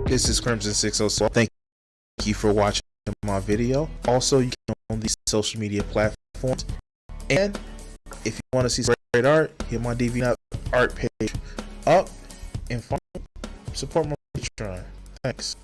This is Crimson 606. Thank you for watching my video. Also, you can on these social media platforms. And if you want to see great art, hit my DeviantArt art page up and support my Patreon. Thanks.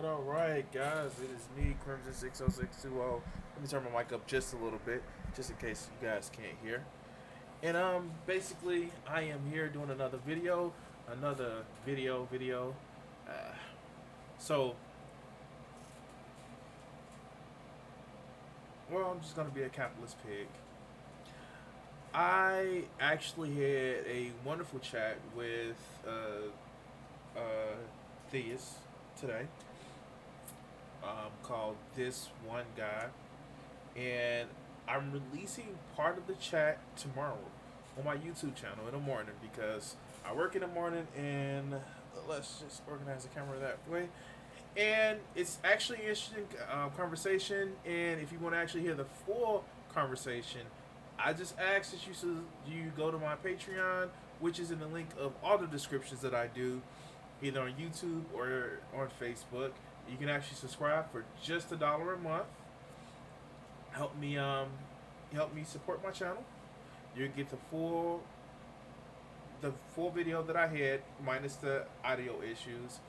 All right, guys. It is me, Crimson 60620. Let me turn my mic up just a little bit, just in case you guys can't hear. And basically, I am here doing another video. Uh, so, well, I'm just gonna be a capitalist pig. I actually had a wonderful chat with Theus today, called This One Guy, and I'm releasing part of the chat tomorrow on my YouTube channel in the morning because I work in the morning, and let's just organize the camera that way. And it's actually an interesting conversation, and if you want to actually hear the full conversation, I just ask that you go to my Patreon, which is in the link of all the descriptions that I do, either on YouTube or on Facebook. You can actually subscribe for just $1 a month. Help me support my channel. You get the full video that I had, minus the audio issues.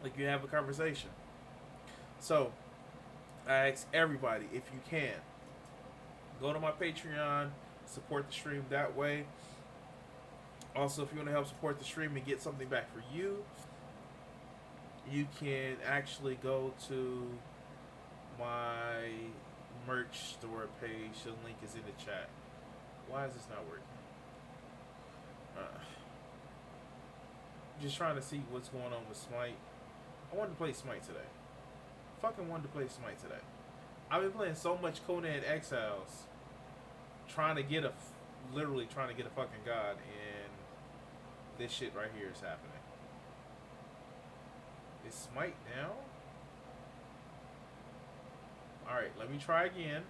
Like, you have a conversation. So I ask everybody, if you can, go to my Patreon, support the stream that way. Also, if you want to help support the stream and get something back for you, you can actually go to my merch store page. The link is in the chat. Why is this not working? Just trying to see what's going on with Smite. I wanted to play Smite today. Fucking wanted to play Smite today. I've been playing so much Conan Exiles, literally trying to get a fucking god, and this shit right here is happening. Is Smite down? Alright, let me try again.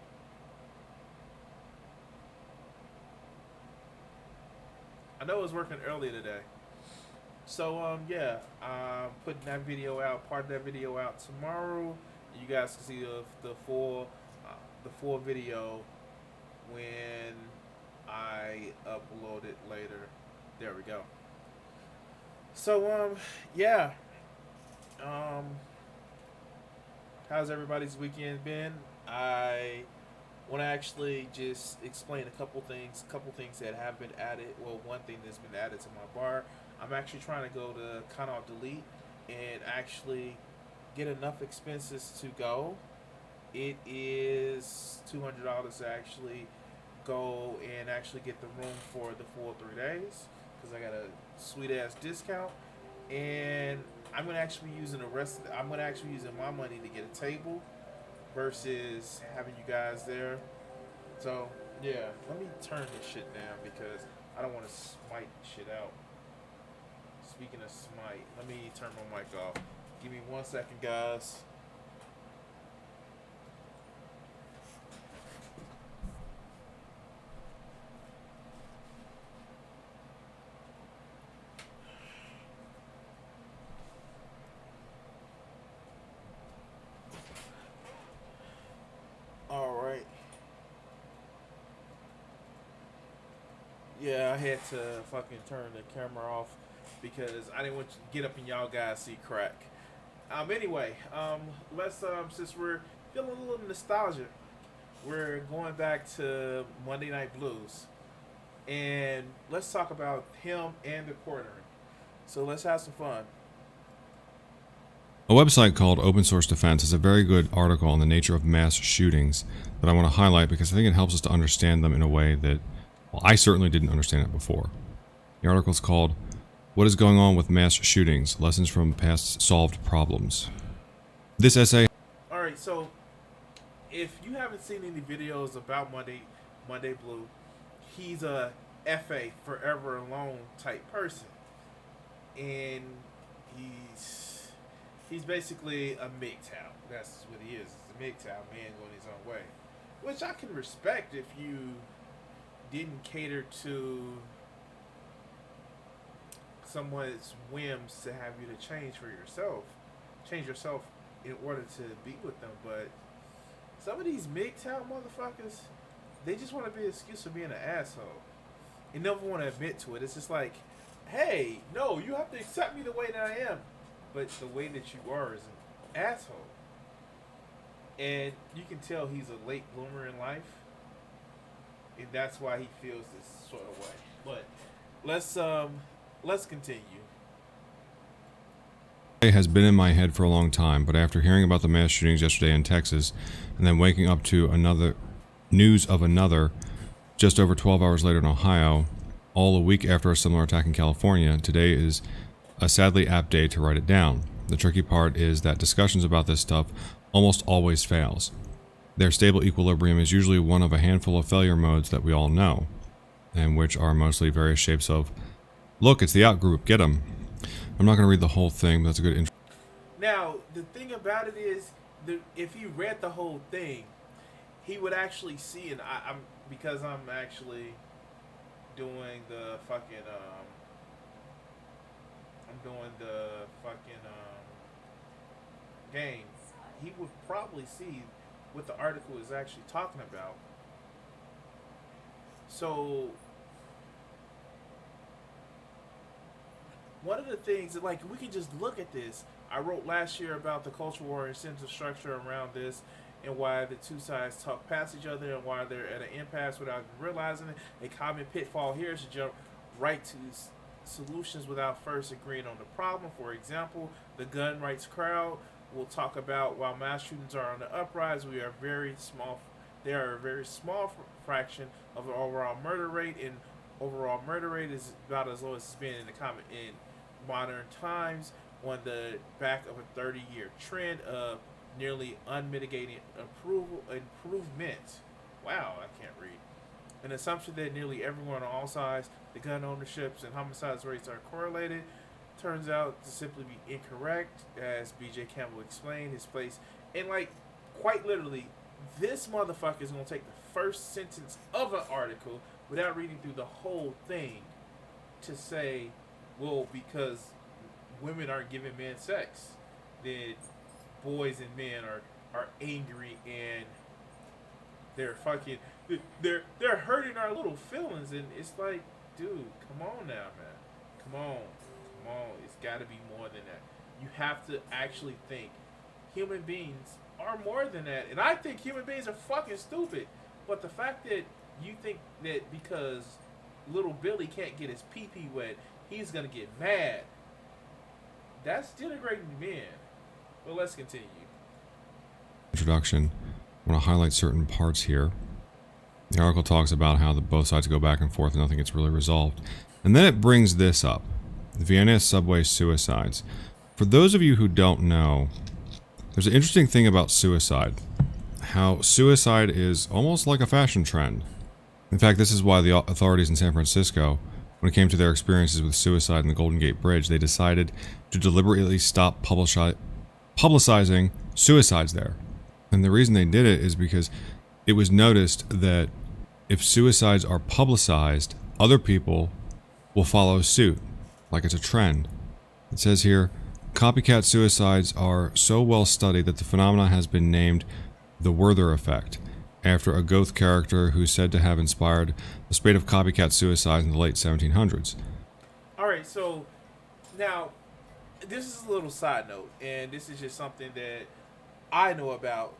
I know it was working earlier today. So, yeah, I'm putting that video out, part of that video out tomorrow. You guys can see the full video when I upload it later. There we go. So, yeah. How's everybody's weekend been? I want to actually just explain a couple things that have been added. Well, one thing that's been added to my bar. I'm actually trying to go to Canal Delete and actually get enough expenses to go. It is $200 to actually go and actually get the room for the full 3 days because I got a sweet ass discount. And I'm gonna actually be using my money to get a table versus having you guys there. So yeah, let me turn this shit down because I don't want to smite shit out. Speaking of Smite, let me turn my mic off. Give me 1 second, guys. Alright. Yeah, I had to fucking turn the camera off because I didn't want you to get up and y'all guys see crack. Anyway, let's since we're feeling a little nostalgia, we're going back to Monday Night Blues, and let's talk about him and the quartering. So let's have some fun. A website called Open Source Defense has a very good article on the nature of mass shootings that I want to highlight because I think it helps us to understand them in a way that, well, I certainly didn't understand it before. The article is called "What is Going On with Mass Shootings? Lessons from Past Solved Problems." This essay... All right, so if you haven't seen any videos about Monday Blue, he's a FA forever alone type person, and he's basically a MGTOW. That's what he is. It's a MGTOW man going his own way, which I can respect if you didn't cater to someone's whims to have you to change yourself in order to be with them. But some of these MGTOW motherfuckers, they just want to be an excuse for being an asshole and never want to admit to it. It's just like, hey, no, you have to accept me the way that I am, but the way that you are is an asshole. And you can tell he's a late bloomer in life, and that's why he feels this sort of way. But let's continue. It has been in my head for a long time, but after hearing about the mass shootings yesterday in Texas, and then waking up to another news of another just over 12 hours later in Ohio, all a week after a similar attack in California, today is a sadly apt day to write it down. The tricky part is that discussions about this stuff almost always fails. Their stable equilibrium is usually one of a handful of failure modes that we all know, and which are mostly various shapes of, look, it's the out group, get 'em. I'm not going to read the whole thing, but that's a good intro. Now, the thing about it is, if he read the whole thing, he would actually see, and I'm because I'm actually doing the fucking game. He would probably see what the article is actually talking about. So one of the things that, like, we can just look at this. I wrote last year about the culture war incentive structure around this, and why the two sides talk past each other, and why they're at an impasse without realizing it. A common pitfall here is to jump right to solutions without first agreeing on the problem. For example, the gun rights crowd will talk about while mass shootings are on the uprise, we are very small. They are a very small fraction of the overall murder rate, and overall murder rate is about as low as it's been in modern times, on the back of a 30-year trend of nearly unmitigated improvement. Wow, I can't read. An assumption that nearly everyone on all sides, the gun ownerships and homicides rates are correlated, turns out to simply be incorrect, as BJ Campbell explained his place. And, like, quite literally, this motherfucker is going to take the first sentence of an article without reading through the whole thing to say, well, because women aren't giving men sex, that boys and men are angry and they're fucking they're hurting our little feelings. And it's like, dude, come on now, man, come on, it's got to be more than that. You have to actually think human beings are more than that. And I think human beings are fucking stupid, but the fact that you think that because little Billy can't get his pee-pee wet, he's gonna get mad, that's denigrating men. But let's continue. Introduction. I want to highlight certain parts here. The article talks about how both sides go back and forth and nothing gets really resolved. And then it brings this up. The Vienna subway suicides. For those of you who don't know, there's an interesting thing about suicide. How suicide is almost like a fashion trend. In fact, this is why the authorities in San Francisco, when it came to their experiences with suicide in the Golden Gate Bridge, they decided to deliberately stop publicizing suicides there. And the reason they did it is because it was noticed that if suicides are publicized, other people will follow suit, like it's a trend. It says here, copycat suicides are so well studied that the phenomenon has been named the Werther effect, after a Goethe character who's said to have inspired a spate of copycat suicides in the late 1700s. Alright, so now, this is a little side note, and this is just something that I know about.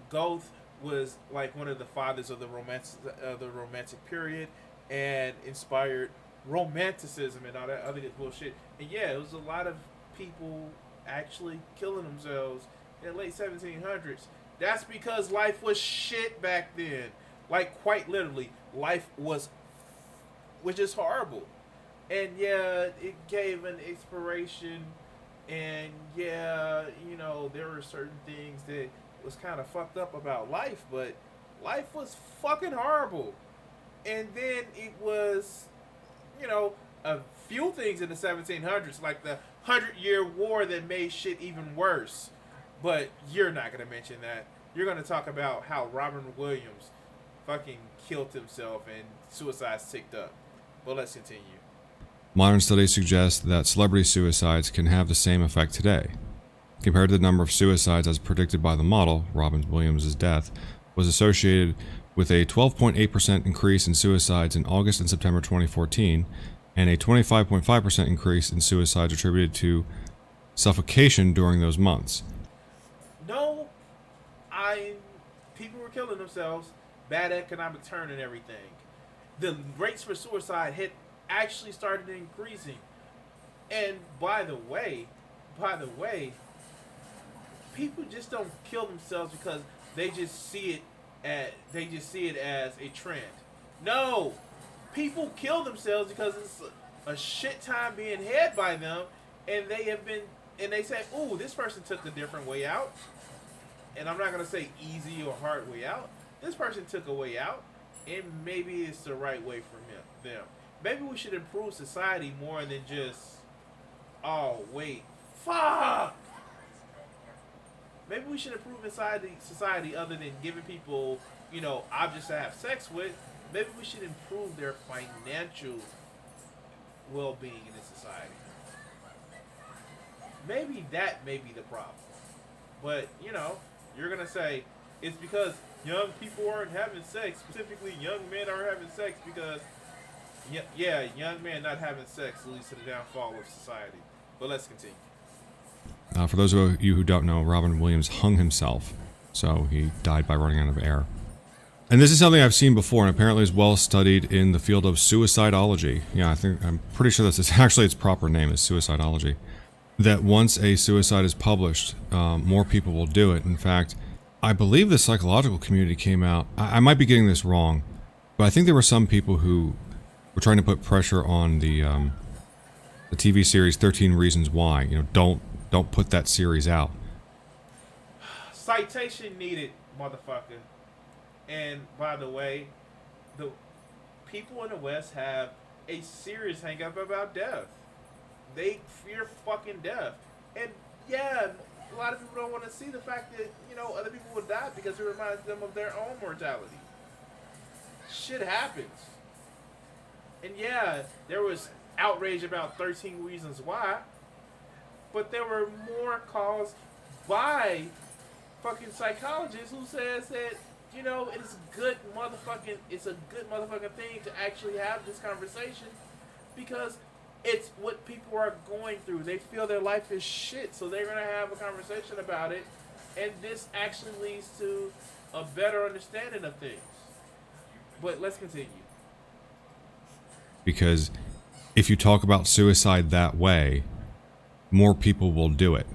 Goethe was like one of the fathers of the romantic period, and inspired romanticism and all that other bullshit. And yeah, it was a lot of people actually killing themselves in the late 1700s. That's because life was shit back then. Like, quite literally, life was just horrible. And yeah, it gave an inspiration. And yeah, there were certain things that was kind of fucked up about life, but life was fucking horrible. And then it was, a few things in the 1700s, like the 100-Year War that made shit even worse. But you're not going to mention that. You're going to talk about how Robin Williams fucking killed himself and suicides ticked up. But let's continue. Modern studies suggest that celebrity suicides can have the same effect today. Compared to the number of suicides as predicted by the model, Robin Williams' death was associated with a 12.8% increase in suicides in August and September 2014, and a 25.5% increase in suicides attributed to suffocation during those months. No, people were killing themselves, bad economic turn and everything. The rates for suicide had actually started increasing. And by the way, people just don't kill themselves because they just see it as a trend. No, people kill themselves because it's a shit time being had by them, and they say, "Ooh, this person took a different way out." And I'm not gonna say easy or hard way out. This person took a way out, and maybe it's the right way for them. Maybe we should improve society more than just, oh wait, fuck. Maybe we should improve society other than giving people, objects to have sex with. Maybe we should improve their financial well-being in this society. Maybe that may be the problem. But, you're going to say it's because young people aren't having sex. Specifically, young men aren't having sex because, young men not having sex leads to the downfall of society. But let's continue. For those of you who don't know, Robin Williams hung himself, so he died by running out of air. And this is something I've seen before, and apparently is well studied in the field of suicidology. Yeah, I'm pretty sure that's its proper name is suicidology. That once a suicide is published, more people will do it. In fact, I believe the psychological community came out. I might be getting this wrong, but I think there were some people who were trying to put pressure on the TV series 13 Reasons Why. Don't put that series out. Citation needed, motherfucker. And by the way, the people in the West have a serious hang up about death. They fear fucking death. And yeah, a lot of people don't want to see the fact that, other people will die because it reminds them of their own mortality. Shit happens. And yeah, there was outrage about 13 Reasons Why. But there were more calls by fucking psychologists who says that, it's a good motherfucking thing to actually have this conversation because it's what people are going through. They feel their life is shit, so they're going to have a conversation about it, and this actually leads to a better understanding of things. But let's continue. Because if you talk about suicide that way, more people will do it.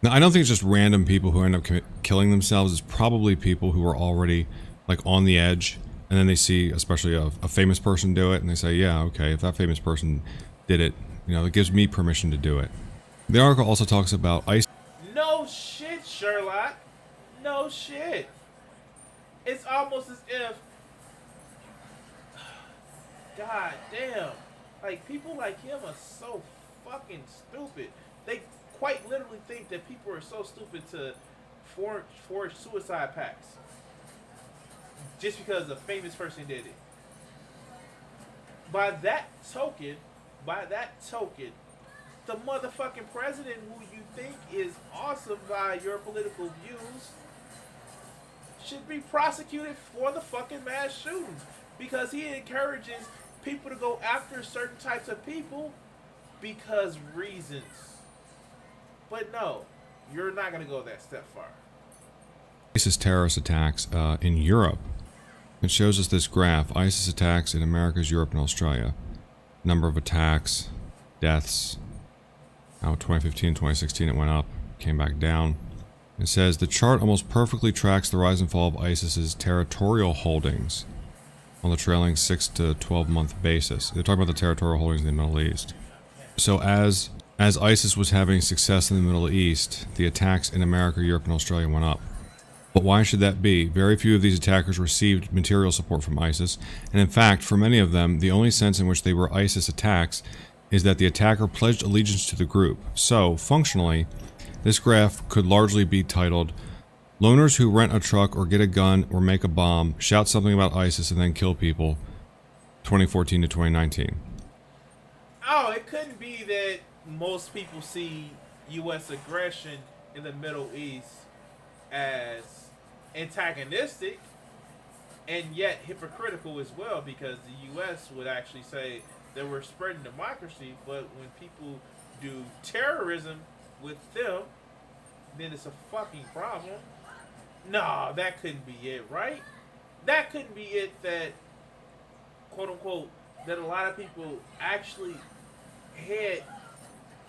Now, I don't think it's just random people who end up killing themselves. It's probably people who are already like on the edge, and then they see, especially a famous person do it, and they say, yeah, okay, if that famous person did it, it gives me permission to do it. The article also talks about ice. No shit, Sherlock. No shit. It's almost as if, god damn, like people like him are so fucking stupid. They quite literally think that people are so stupid to forge suicide pacts just because a famous person did it. By that token, the motherfucking president who you think is awesome by your political views should be prosecuted for the fucking mass shootings because he encourages people to go after certain types of people because reasons. But no, you're not going to go that step far. ISIS terrorist attacks in Europe. It shows us this graph. ISIS attacks in Americas, Europe, and Australia. Number of attacks, deaths, Now 2015, 2016 it went up, came back down. It says the chart almost perfectly tracks the rise and fall of ISIS's territorial holdings on the trailing 6 to 12 month basis. They're talking about the territorial holdings in the Middle East. So as ISIS was having success in the Middle East, the attacks in America, Europe, and Australia went up. But why should that be? Very few of these attackers received material support from ISIS, and in fact, for many of them, the only sense in which they were ISIS attacks is that the attacker pledged allegiance to the group. So, functionally, this graph could largely be titled, Loners who rent a truck or get a gun or make a bomb, shout something about ISIS and then kill people, 2014 to 2019. Oh, it couldn't be that most people see U.S. aggression in the Middle East as antagonistic and yet hypocritical as well, because the U.S. would actually say that we're spreading democracy, but when people do terrorism with them, then it's a fucking problem. No, that couldn't be it, right? That couldn't be it that, quote unquote, that a lot of people actually had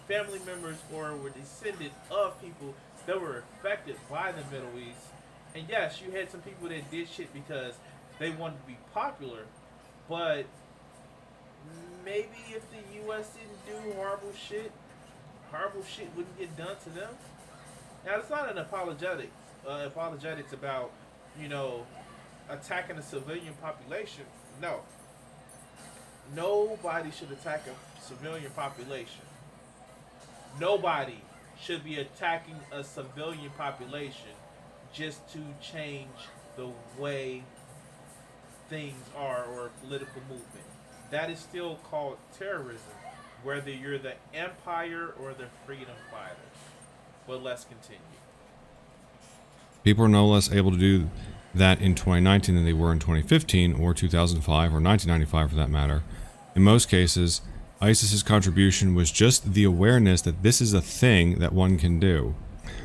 family members or were descended of people that were affected by the Middle East. And yes, you had some people that did shit because they wanted to be popular, but maybe if the U.S. didn't do horrible shit wouldn't get done to them. Now, it's not an apologetics about, attacking the civilian population. No. Nobody should attack a civilian population. Nobody should be attacking a civilian population just to change the way things are or a political movement. That is still called terrorism, whether you're the empire or the freedom fighters. But let's continue. People are no less able to do that in 2019 than they were in 2015 or 2005 or 1995 for that matter. In most cases, ISIS's contribution was just the awareness that this is a thing that one can do.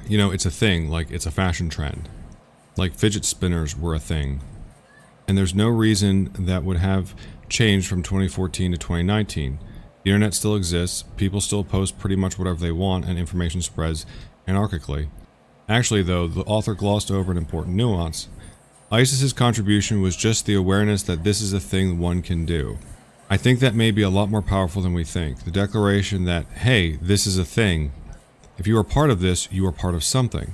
It's a thing, like it's a fashion trend. Like fidget spinners were a thing. And there's no reason that would have changed from 2014 to 2019. The internet still exists, people still post pretty much whatever they want, and information spreads anarchically. Actually, though, the author glossed over an important nuance. ISIS's contribution was just the awareness that this is a thing one can do. I think that may be a lot more powerful than we think. The declaration that, hey, this is a thing. If you are part of this, you are part of something.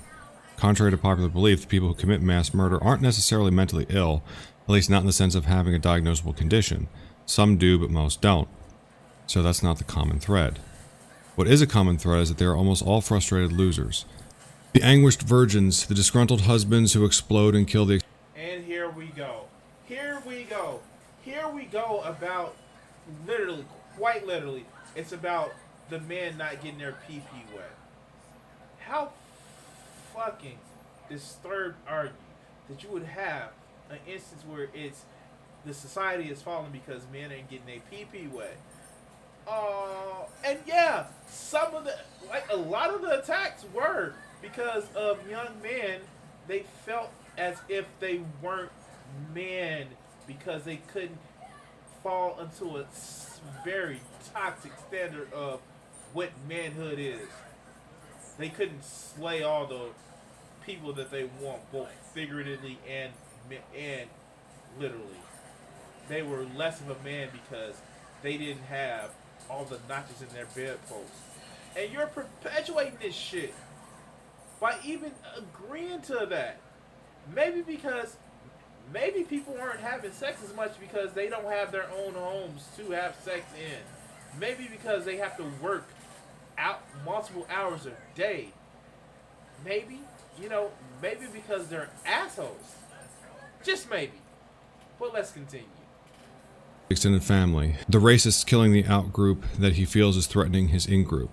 Contrary to popular belief, the people who commit mass murder aren't necessarily mentally ill, at least not in the sense of having a diagnosable condition. Some do, but most don't. So that's not the common thread. What is a common thread is that they are almost all frustrated losers. The anguished virgins, the disgruntled husbands who explode and kill the... And here we go. Here we go. Here we go about, literally, quite literally, it's about the men not getting their pee-pee wet. How fucking disturbed are you that you would have an instance where it's the society is falling because men ain't getting their pee-pee wet? And yeah, a lot of the attacks were because of young men. They felt as if they weren't men because they couldn't fall into a very toxic standard of what manhood is. They couldn't slay all the people that they want, both figuratively and literally. They were less of a man because they didn't have all the notches in their bedposts. And you're perpetuating this shit by even agreeing to that. Maybe people aren't having sex as much because they don't have their own homes to have sex in. Maybe because they have to work out multiple hours a day. Maybe because they're assholes. Just maybe. But let's continue. Extended family. The racist killing the out-group that he feels is threatening his in-group.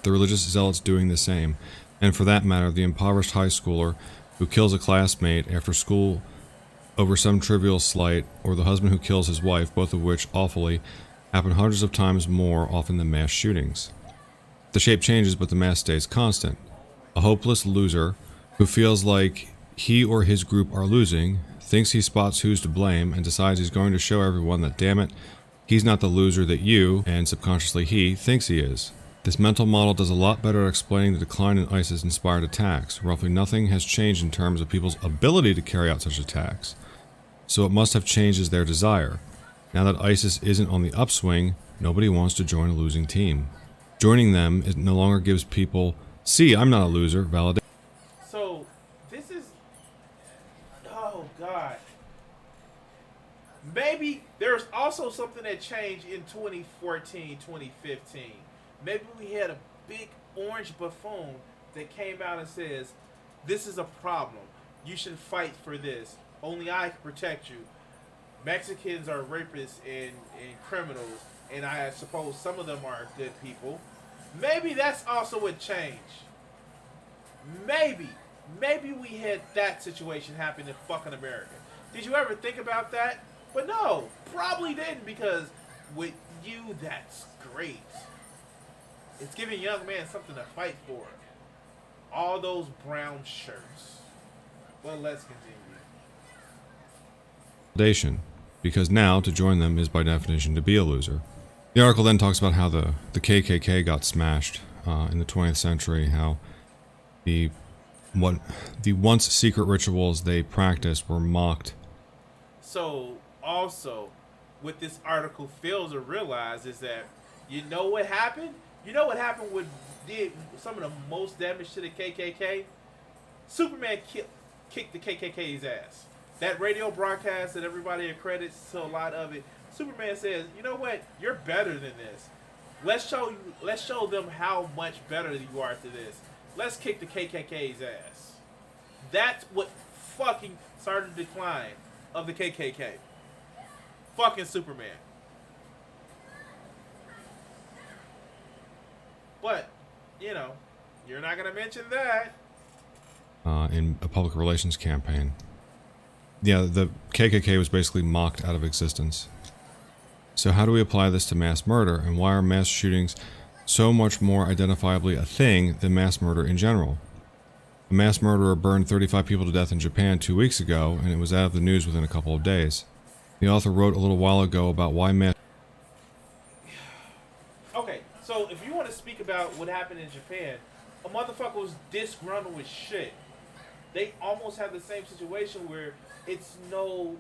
The religious zealots doing the same. And for that matter, the impoverished high schooler who kills a classmate after school over some trivial slight, or the husband who kills his wife, both of which, awfully, happen hundreds of times more often than mass shootings. The shape changes, but the mass stays constant. A hopeless loser who feels like he or his group are losing, thinks he spots who's to blame, and decides he's going to show everyone that, damn it, he's not the loser that you, and subconsciously he, thinks he is. This mental model does a lot better at explaining the decline in ISIS-inspired attacks. Roughly nothing has changed in terms of people's ability to carry out such attacks. So it must have changed as their desire. Now that ISIS isn't on the upswing, nobody wants to join a losing team. Joining them, it no longer gives people, see, I'm not a loser, validation. So this is, oh God. Maybe there's also something that changed in 2014, 2015. Maybe we had a big orange buffoon that came out and says, this is a problem. You should fight for this. Only I can protect you. Mexicans are rapists and criminals, and I suppose some of them are good people. Maybe that's also a change. Maybe we had that situation happen in fucking America. Did you ever think about that? But no, probably didn't, because with you, that's great. It's giving young men something to fight for. All those brown shirts. Well, let's continue. Because now to join them is by definition to be a loser. The article then talks about how the KKK got smashed in the 20th century, how the once secret rituals they practiced were mocked. So also, what this article fails to realize is that, you know what happened? You know what happened with did some of the most damage to the KKK? Superman kicked the KKK's ass. That radio broadcast that everybody accredits to a lot of it, Superman says, you know what? You're better than this. Let's show them how much better you are to this. Let's kick the KKK's ass. That's what fucking started the decline of the KKK. Fucking Superman. But, you know, you're not going to mention that. In a public relations campaign. Yeah, the KKK was basically mocked out of existence. So how do we apply this to mass murder, and why are mass shootings so much more identifiably a thing than mass murder in general? A mass murderer burned 35 people to death in Japan 2 weeks ago, and it was out of the news within a couple of days. The author wrote a little while ago about why mass... Okay, so if you want to speak about what happened in Japan, a motherfucker was disgruntled with shit. They almost have the same situation where it's no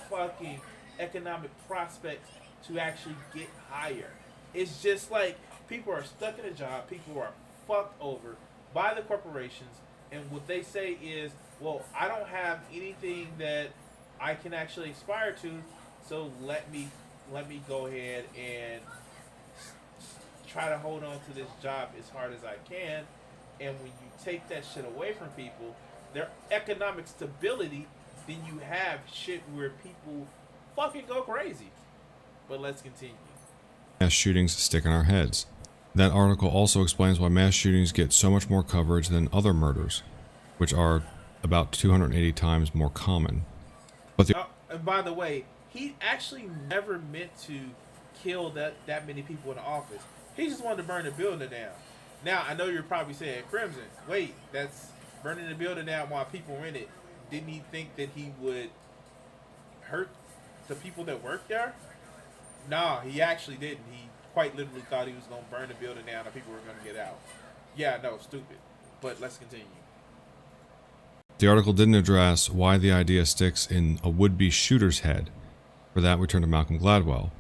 fucking economic prospects to actually get higher. It's just like people are stuck in a job, people are fucked over by the corporations, and what they say is, well, I don't have anything that I can actually aspire to, so let me go ahead and try to hold on to this job as hard as I can. And when you take that shit away from people, their economic stability, then you have shit where people fucking go crazy. But let's continue. Mass shootings stick in our heads. That article also explains why mass shootings get so much more coverage than other murders, which are about 280 times more common. But and by the way, he actually never meant to kill that many people in the office. He just wanted to burn the building down. Now, I know you're probably saying, Crimson, wait, that's burning the building down while people were in it. Didn't he think that he would hurt the people that worked there? No, he actually didn't. He quite literally thought he was going to burn the building down and people were going to get out. Yeah, no, stupid. But let's continue. The article didn't address why the idea sticks in a would-be shooter's head. For that, we turn to Malcolm Gladwell.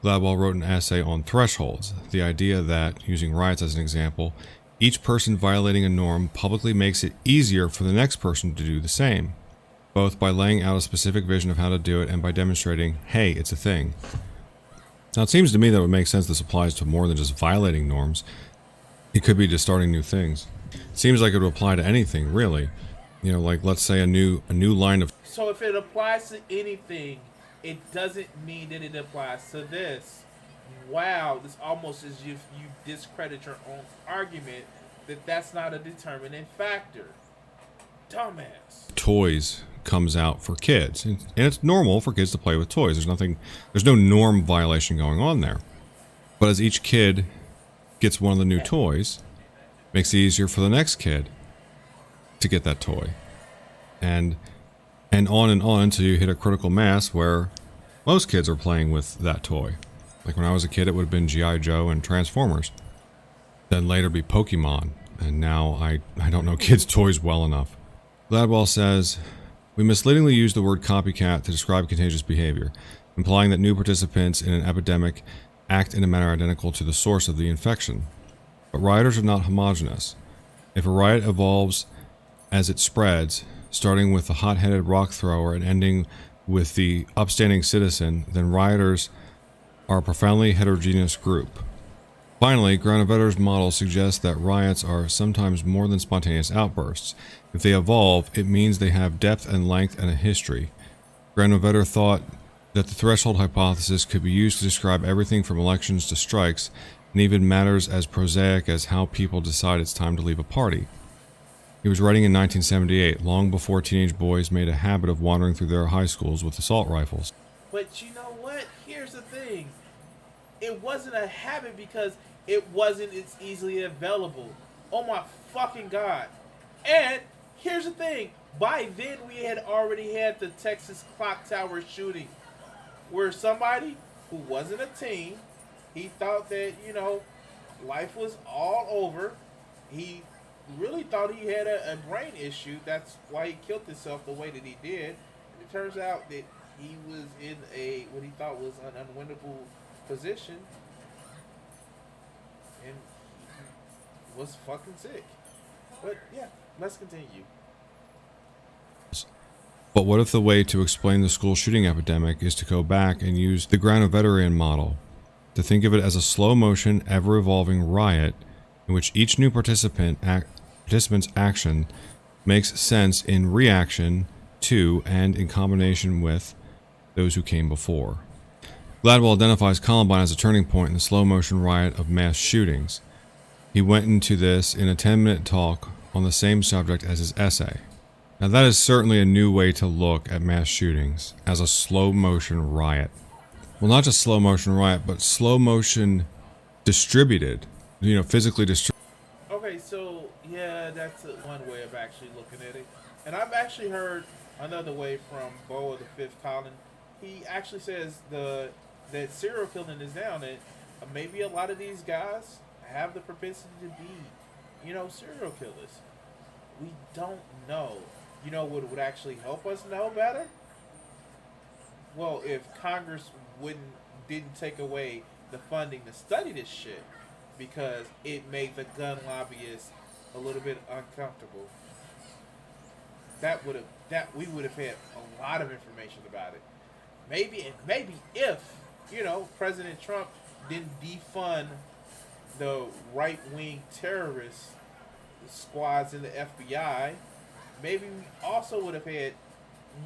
Gladwell wrote an essay on thresholds, the idea that, using riots as an example, each person violating a norm publicly makes it easier for the next person to do the same, both by laying out a specific vision of how to do it and by demonstrating, hey, it's a thing. Now, it seems to me that it would make sense this applies to more than just violating norms. It could be just starting new things. It seems like it would apply to anything, really. You know, like, let's say a new line of... So if it applies to anything, it doesn't mean that it applies to this. Wow, this almost as if you discredit your own argument that that's not a determining factor. Dumbass. Toys comes out for kids, and it's normal for kids to play with toys. There's no norm violation going on there. But as each kid gets one of the new toys, it makes it easier for the next kid to get that toy. And on until you hit a critical mass where most kids are playing with that toy. Like when I was a kid, it would have been G.I. Joe and Transformers. then later be Pokemon, and now I don't know kids' toys well enough. Gladwell says, we misleadingly use the word copycat to describe contagious behavior, implying that new participants in an epidemic act in a manner identical to the source of the infection. But rioters are not homogeneous. If a riot evolves as it spreads, starting with the hot-headed rock thrower and ending with the upstanding citizen, then rioters are a profoundly heterogeneous group. Finally, Granovetter's model suggests that riots are sometimes more than spontaneous outbursts. If they evolve, it means they have depth and length and a history. Granovetter thought that the threshold hypothesis could be used to describe everything from elections to strikes, and even matters as prosaic as how people decide it's time to leave a party. He was writing in 1978, long before teenage boys made a habit of wandering through their high schools with assault rifles. But you know what? Here's the thing. It wasn't a habit because it wasn't as easily available. Oh my fucking god. And here's the thing. By then we had already had the Texas clock tower shooting where somebody who wasn't a teen, he thought that, life was all over. He really thought he had a brain issue. That's why he killed himself the way that he did. And it turns out that he was in what he thought was an unwinnable position, and he was fucking sick. But yeah, let's continue. But what if the way to explain the school shooting epidemic is to go back and use the Granovetterian model, to think of it as a slow-motion, ever-evolving riot in which each new participant's action makes sense in reaction to and in combination with those who came before. Gladwell identifies Columbine as a turning point in the slow-motion riot of mass shootings. He went into this in a 10-minute talk on the same subject as his essay. Now that is certainly a new way to look at mass shootings, as a slow-motion riot. Well, not just slow-motion riot, but slow-motion distributed, physically distributed. Okay, so yeah, that's one way of actually looking at it. And I've actually heard another way from Bo of the Fifth Column. He actually says that serial killing is down, and maybe a lot of these guys have the propensity to be, serial killers. We don't know. You know what would actually help us know better? Well, if Congress didn't take away the funding to study this shit, because it made the gun lobbyists a little bit uncomfortable. We would have had a lot of information about it. Maybe if President Trump didn't defund the right wing terrorist squads in the FBI, maybe we also would have had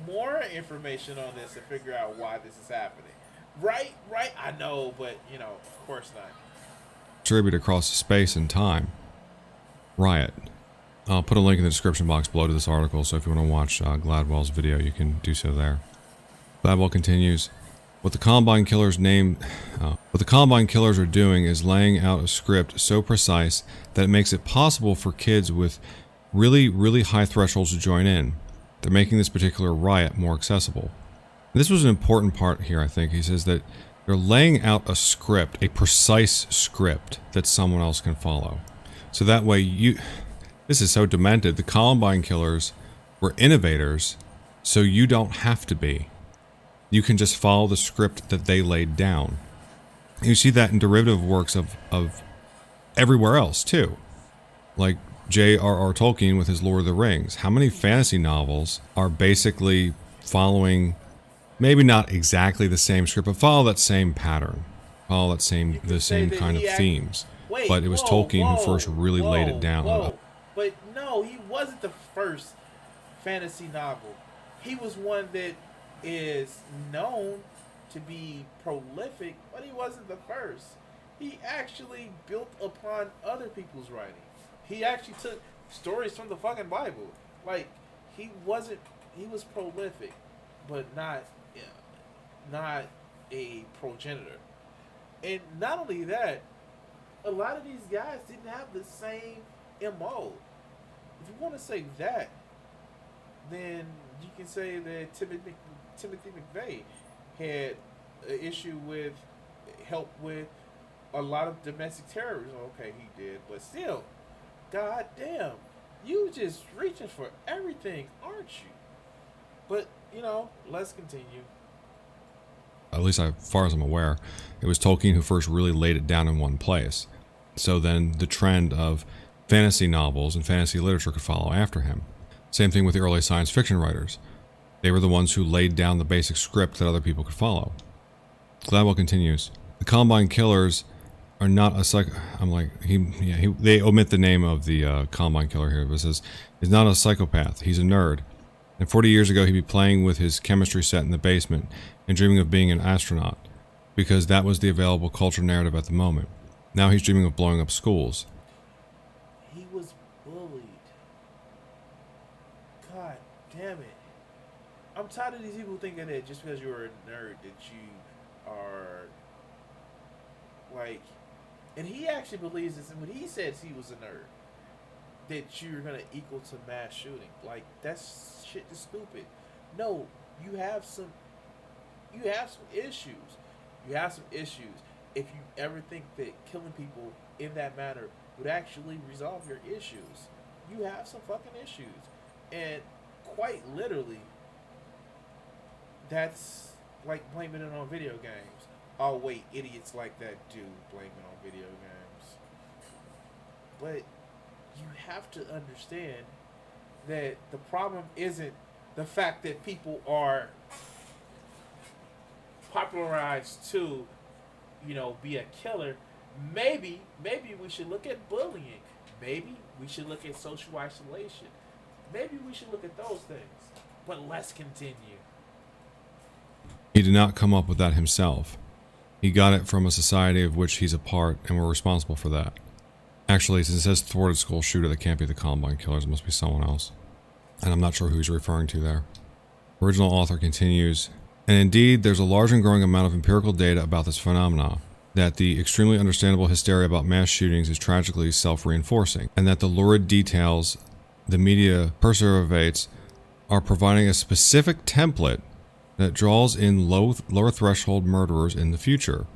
more information on this to figure out why this is happening. Right? I know, but of course not. Distributed across space and time. Riot. I'll put a link in the description box below to this article, so if you want to watch Gladwell's video, you can do so there. Gladwell continues, what the Columbine Killers are doing is laying out a script so precise that it makes it possible for kids with really, really high thresholds to join in. They're making this particular riot more accessible. And this was an important part here, I think. He says that they're laying out a script, a precise script that someone else can follow. So that way this is so demented. The Columbine Killers were innovators, so you don't have to be. You can just follow the script that they laid down. You see that in derivative works of everywhere else, too. Like J.R.R. Tolkien with his Lord of the Rings. How many fantasy novels are basically following, maybe not exactly the same script, but follow that same pattern, follow the same kind of themes. But it was Tolkien who first really laid it down. But no, he wasn't the first fantasy novel. He was one that is known to be prolific, but he wasn't the first. He actually built upon other people's writing. He actually took stories from the fucking Bible. Like, he was prolific, but not a progenitor. And not only that, a lot of these guys didn't have the same MO. If you want to say that, then you can say that Timothy McVeigh had an issue with help with a lot of domestic terrorism. Okay, he did, but still, god damn, you just reaching for everything, aren't you? But let's continue. At least as far as I'm aware, it was Tolkien who first really laid it down in one place. So then the trend of fantasy novels and fantasy literature could follow after him. Same thing with the early science fiction writers. They were the ones who laid down the basic script that other people could follow. Gladwell continues. The Columbine killers are not a psych. I'm like they omit the name of the Columbine killer here, but it says he's not a psychopath. He's a nerd. And 40 years ago, he'd be playing with his chemistry set in the basement and dreaming of being an astronaut, because that was the available culture narrative at the moment. Now he's dreaming of blowing up schools. He was bullied. God damn it. I'm tired of these people thinking that just because you're a nerd that you are like, and he actually believes this. And when he says he was a nerd, that you're gonna equal to mass shooting. Like that's shit is stupid. No, you have some issues. You have some issues. If you ever think that killing people in that manner would actually resolve your issues, you have some fucking issues. And quite literally, that's like blaming it on video games. Oh wait, idiots like that do blame it on video games. But you have to understand that the problem isn't the fact that people are popularized to, be a killer. Maybe we should look at bullying. Maybe we should look at social isolation. Maybe we should look at those things. But let's continue. He did not come up with that himself. He got it from a society of which he's a part, and we're responsible for that. Actually, since it says thwarted school shooter, that can't be the Columbine killers. It must be someone else. And I'm not sure who he's referring to there. Original author continues, and indeed, there's a large and growing amount of empirical data about this phenomena, that the extremely understandable hysteria about mass shootings is tragically self-reinforcing, and that the lurid details the media perseverates are providing a specific template that draws in lower threshold murderers in the future.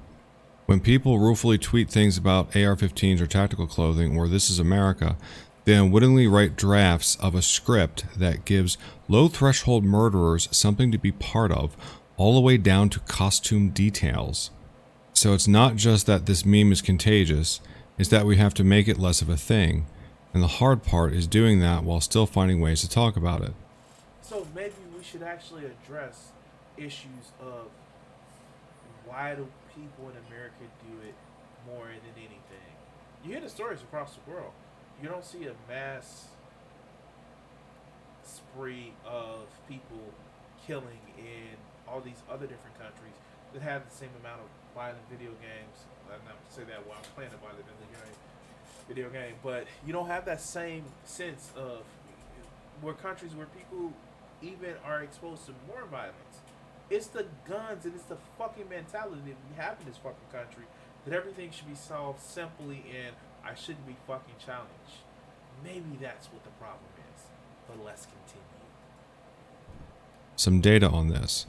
When people ruefully tweet things about AR-15s or tactical clothing or This is America, they unwittingly write drafts of a script that gives low-threshold murderers something to be part of, all the way down to costume details. So it's not just that this meme is contagious, it's that we have to make it less of a thing, and the hard part is doing that while still finding ways to talk about it. So maybe we should actually address issues of why do people in America do it more than anything. You hear the stories across the world. You don't see a mass spree of people killing in all these other different countries that have the same amount of violent video games. I'm not to say that while I'm playing a violent video game, but you don't have that same sense of where countries where people even are exposed to more violence. It's the guns and it's the fucking mentality that we have in this fucking country that everything should be solved simply and I shouldn't be fucking challenged. Maybe that's what the problem is. But let's continue. Some data on this.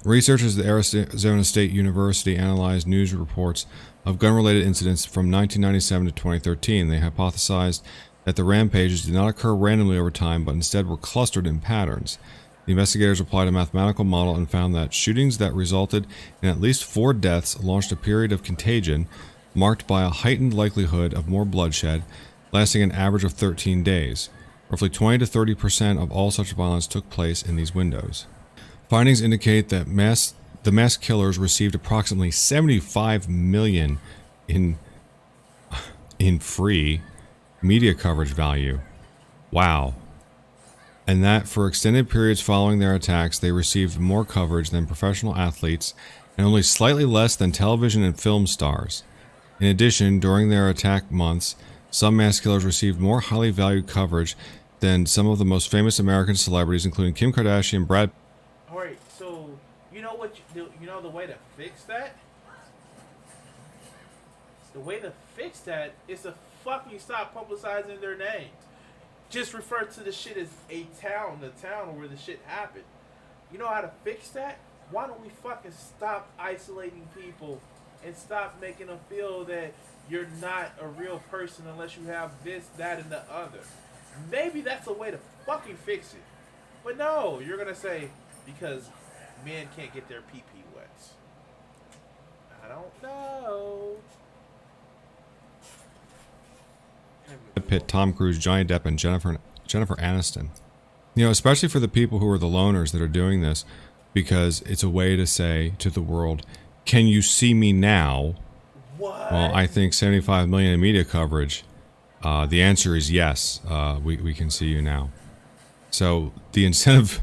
Researchers at Arizona State University analyzed news reports of gun-related incidents from 1997 to 2013. They hypothesized that the rampages did not occur randomly over time, but instead were clustered in patterns. The investigators applied a mathematical model and found that shootings that resulted in at least 4 deaths launched a period of contagion marked by a heightened likelihood of more bloodshed, lasting an average of 13 days. Roughly 20 to 30% of all such violence took place in these windows. Findings indicate that the mass killers received approximately $75 million in free media coverage value. Wow. And that for extended periods following their attacks, they received more coverage than professional athletes and only slightly less than television and film stars. In addition, during their attack months, some mass killers received more highly valued coverage than some of the most famous American celebrities, including Kim Kardashian, Brad. Alright, so you know what you know the way to fix that? The way to fix that is to fucking stop publicizing their names. Just refer to the shit as a town, the town where the shit happened. You know how to fix that? Why don't we fucking stop isolating people and stop making them feel that you're not a real person unless you have this, that, and the other. Maybe that's a way to fucking fix it. But no, you're gonna say because men can't get their pee pee wet. I don't know. Pitt, Tom Cruise, Johnny Depp, and Jennifer Aniston. You know, especially for the people who are the loners that are doing this, because it's a way to say to the world, "Can you see me now?" What? Well, I think 75 million in media coverage. The answer is yes. We can see you now. So the incentive.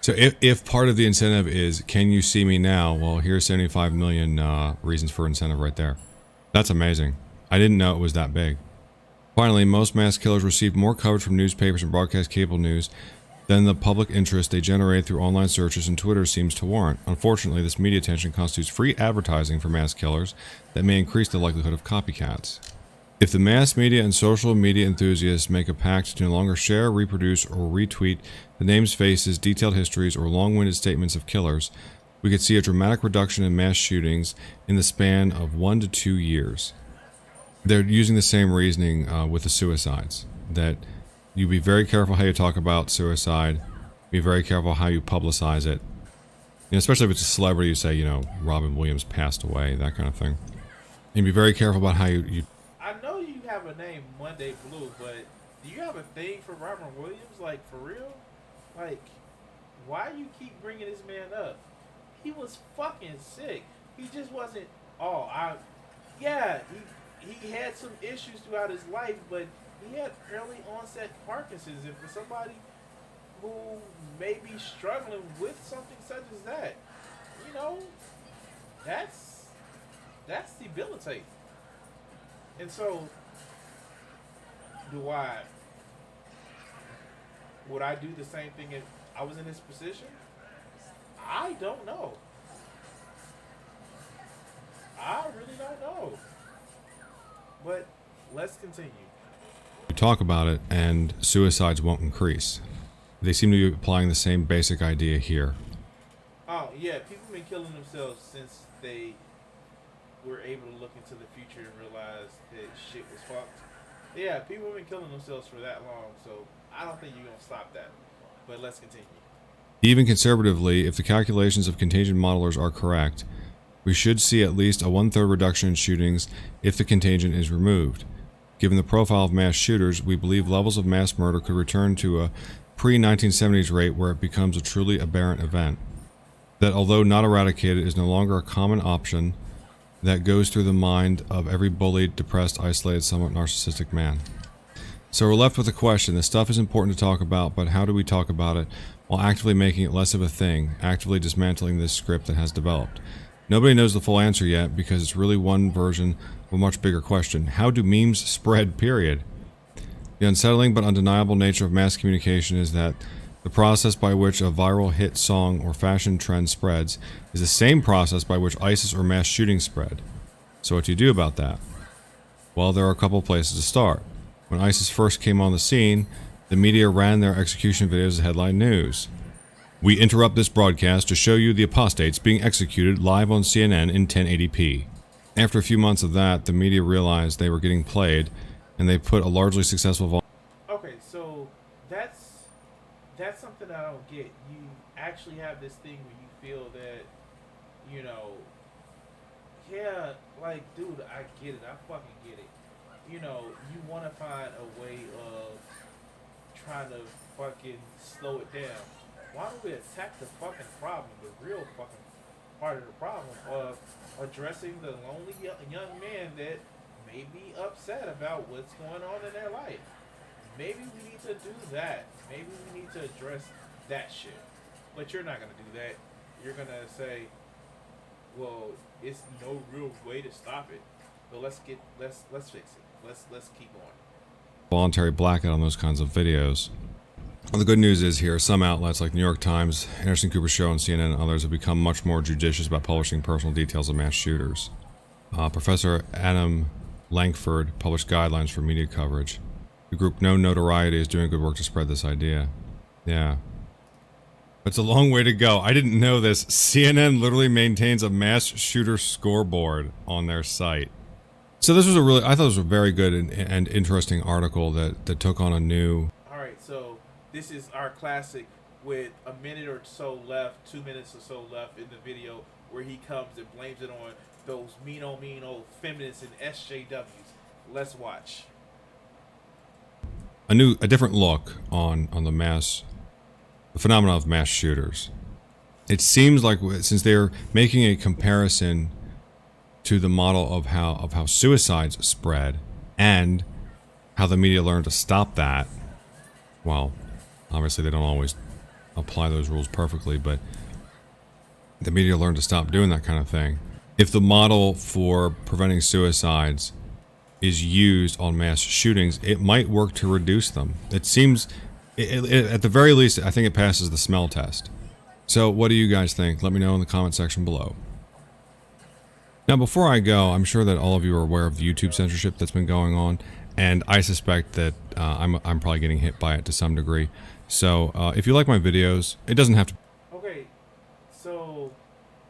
So if part of the incentive is, "Can you see me now?" Well, here's 75 million reasons for incentive right there. That's amazing. I didn't know it was that big. Finally, most mass killers receive more coverage from newspapers and broadcast cable news than the public interest they generate through online searches and Twitter seems to warrant. Unfortunately, this media attention constitutes free advertising for mass killers that may increase the likelihood of copycats. If the mass media and social media enthusiasts make a pact to no longer share, reproduce, or retweet the names, faces, detailed histories, or long-winded statements of killers, we could see a dramatic reduction in mass shootings in the span of 1 to 2 years. They're using the same reasoning with the suicides, that you be very careful how you talk about suicide, be very careful how you publicize it, you know, especially if it's a celebrity. You say, you know, Robin Williams passed away, that kind of thing. And be very careful about how you I know you have a name, Monday Blue, but do you have a thing for Robin Williams? Like, for real? Like, why you keep bringing this man up? He was fucking sick. He just wasn't. Yeah, he had some issues throughout his life, but he had early onset Parkinson's. And for somebody who may be struggling with something such as that, you know, that's debilitating. And so, would I do the same thing if I was in this position? I don't know. I really don't know. But let's continue. talk about it, and suicides won't increase. They seem to be applying the same basic idea here. Oh, yeah, people have been killing themselves since they were able to look into the future and realize that shit was fucked. Yeah, people have been killing themselves for that long, so I don't think you're going to stop that. But let's continue. Even conservatively, if the calculations of contagion modelers are correct, we should see at least a one-third reduction in shootings if the contagion is removed. Given the profile of mass shooters, we believe levels of mass murder could return to a pre-1970s rate where it becomes a truly aberrant event. That although not eradicated, is no longer a common option that goes through the mind of every bullied, depressed, isolated, somewhat narcissistic man. So we're left with the question: this stuff is important to talk about, but how do we talk about it while actively making it less of a thing, actively dismantling this script that has developed? Nobody knows the full answer yet, because it's really one version of a much bigger question. How do memes spread, period? The unsettling but undeniable nature of mass communication is that the process by which a viral hit song or fashion trend spreads is the same process by which ISIS or mass shootings spread. So what do you do about that? Well, there are a couple places to start. When ISIS first came on the scene, the media ran their execution videos as headline news. We interrupt this broadcast to show you the apostates being executed live on CNN in 1080p. After a few months of that, the media realized they were getting played, and they put a largely successful Okay, so that's something I don't get. You actually have this thing where you feel that, you know, yeah, like, dude, I get it. I fucking get it. You know, you want to find a way of trying to fucking slow it down. Why don't we attack the fucking problem, the real fucking part of the problem of addressing the lonely young man that may be upset about what's going on in their life? Maybe we need to do that. Maybe we need to address that shit. But you're not gonna do that. You're gonna say, well, it's no real way to stop it. But let's fix it. Let's keep going. voluntary blackout on those kinds of videos. Well, the good news is here, some outlets like New York Times, Anderson Cooper Show, and CNN and others have become much more judicious about publishing personal details of mass shooters. Professor Adam Lankford published guidelines for media coverage. The group No Notoriety is doing good work to spread this idea. Yeah. It's a long way to go. I didn't know this. CNN literally maintains a mass shooter scoreboard on their site. So this was I thought it was a very good and interesting article that took on a new... Alright, so this is our classic with a minute or so left, 2 minutes or so left in the video, where he comes and blames it on those mean old feminists and SJWs. Let's watch. A different look on the phenomenon of mass shooters. It seems like, since they're making a comparison to the model of how suicides spread and how the media learned to stop that, well, obviously they don't always apply those rules perfectly, but the media learned to stop doing that kind of thing. If the model for preventing suicides is used on mass shootings, it might work to reduce them. It seems, at the very least, I think it passes the smell test. So what do you guys think? Let me know in the comment section below. Now, before I go, I'm sure that all of you are aware of the YouTube censorship that's been going on, and I suspect that I'm probably getting hit by it to some degree. So if you like my videos, it doesn't have to... Okay, so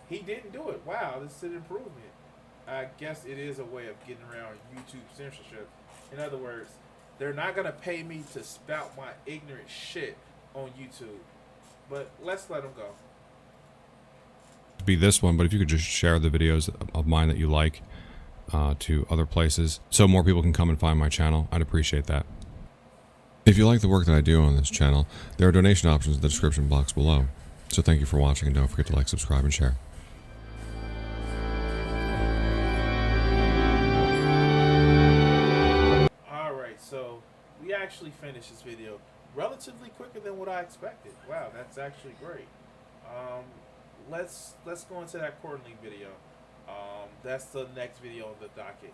he didn't do it. Wow, this is an improvement. I guess it is a way of getting around YouTube censorship. In other words, they're not going to pay me to spout my ignorant shit on YouTube. But let's let them go. Be this one, but if you could just share the videos of mine that you like to other places so more people can come and find my channel, I'd appreciate that. If you like the work that I do on this channel, there are donation options in the description box below. So thank you for watching, and don't forget to like, subscribe, and share. Alright, so we actually finished this video relatively quicker than what I expected. Wow, that's actually great. Let's go into that quarterly video. That's the next video on the docket.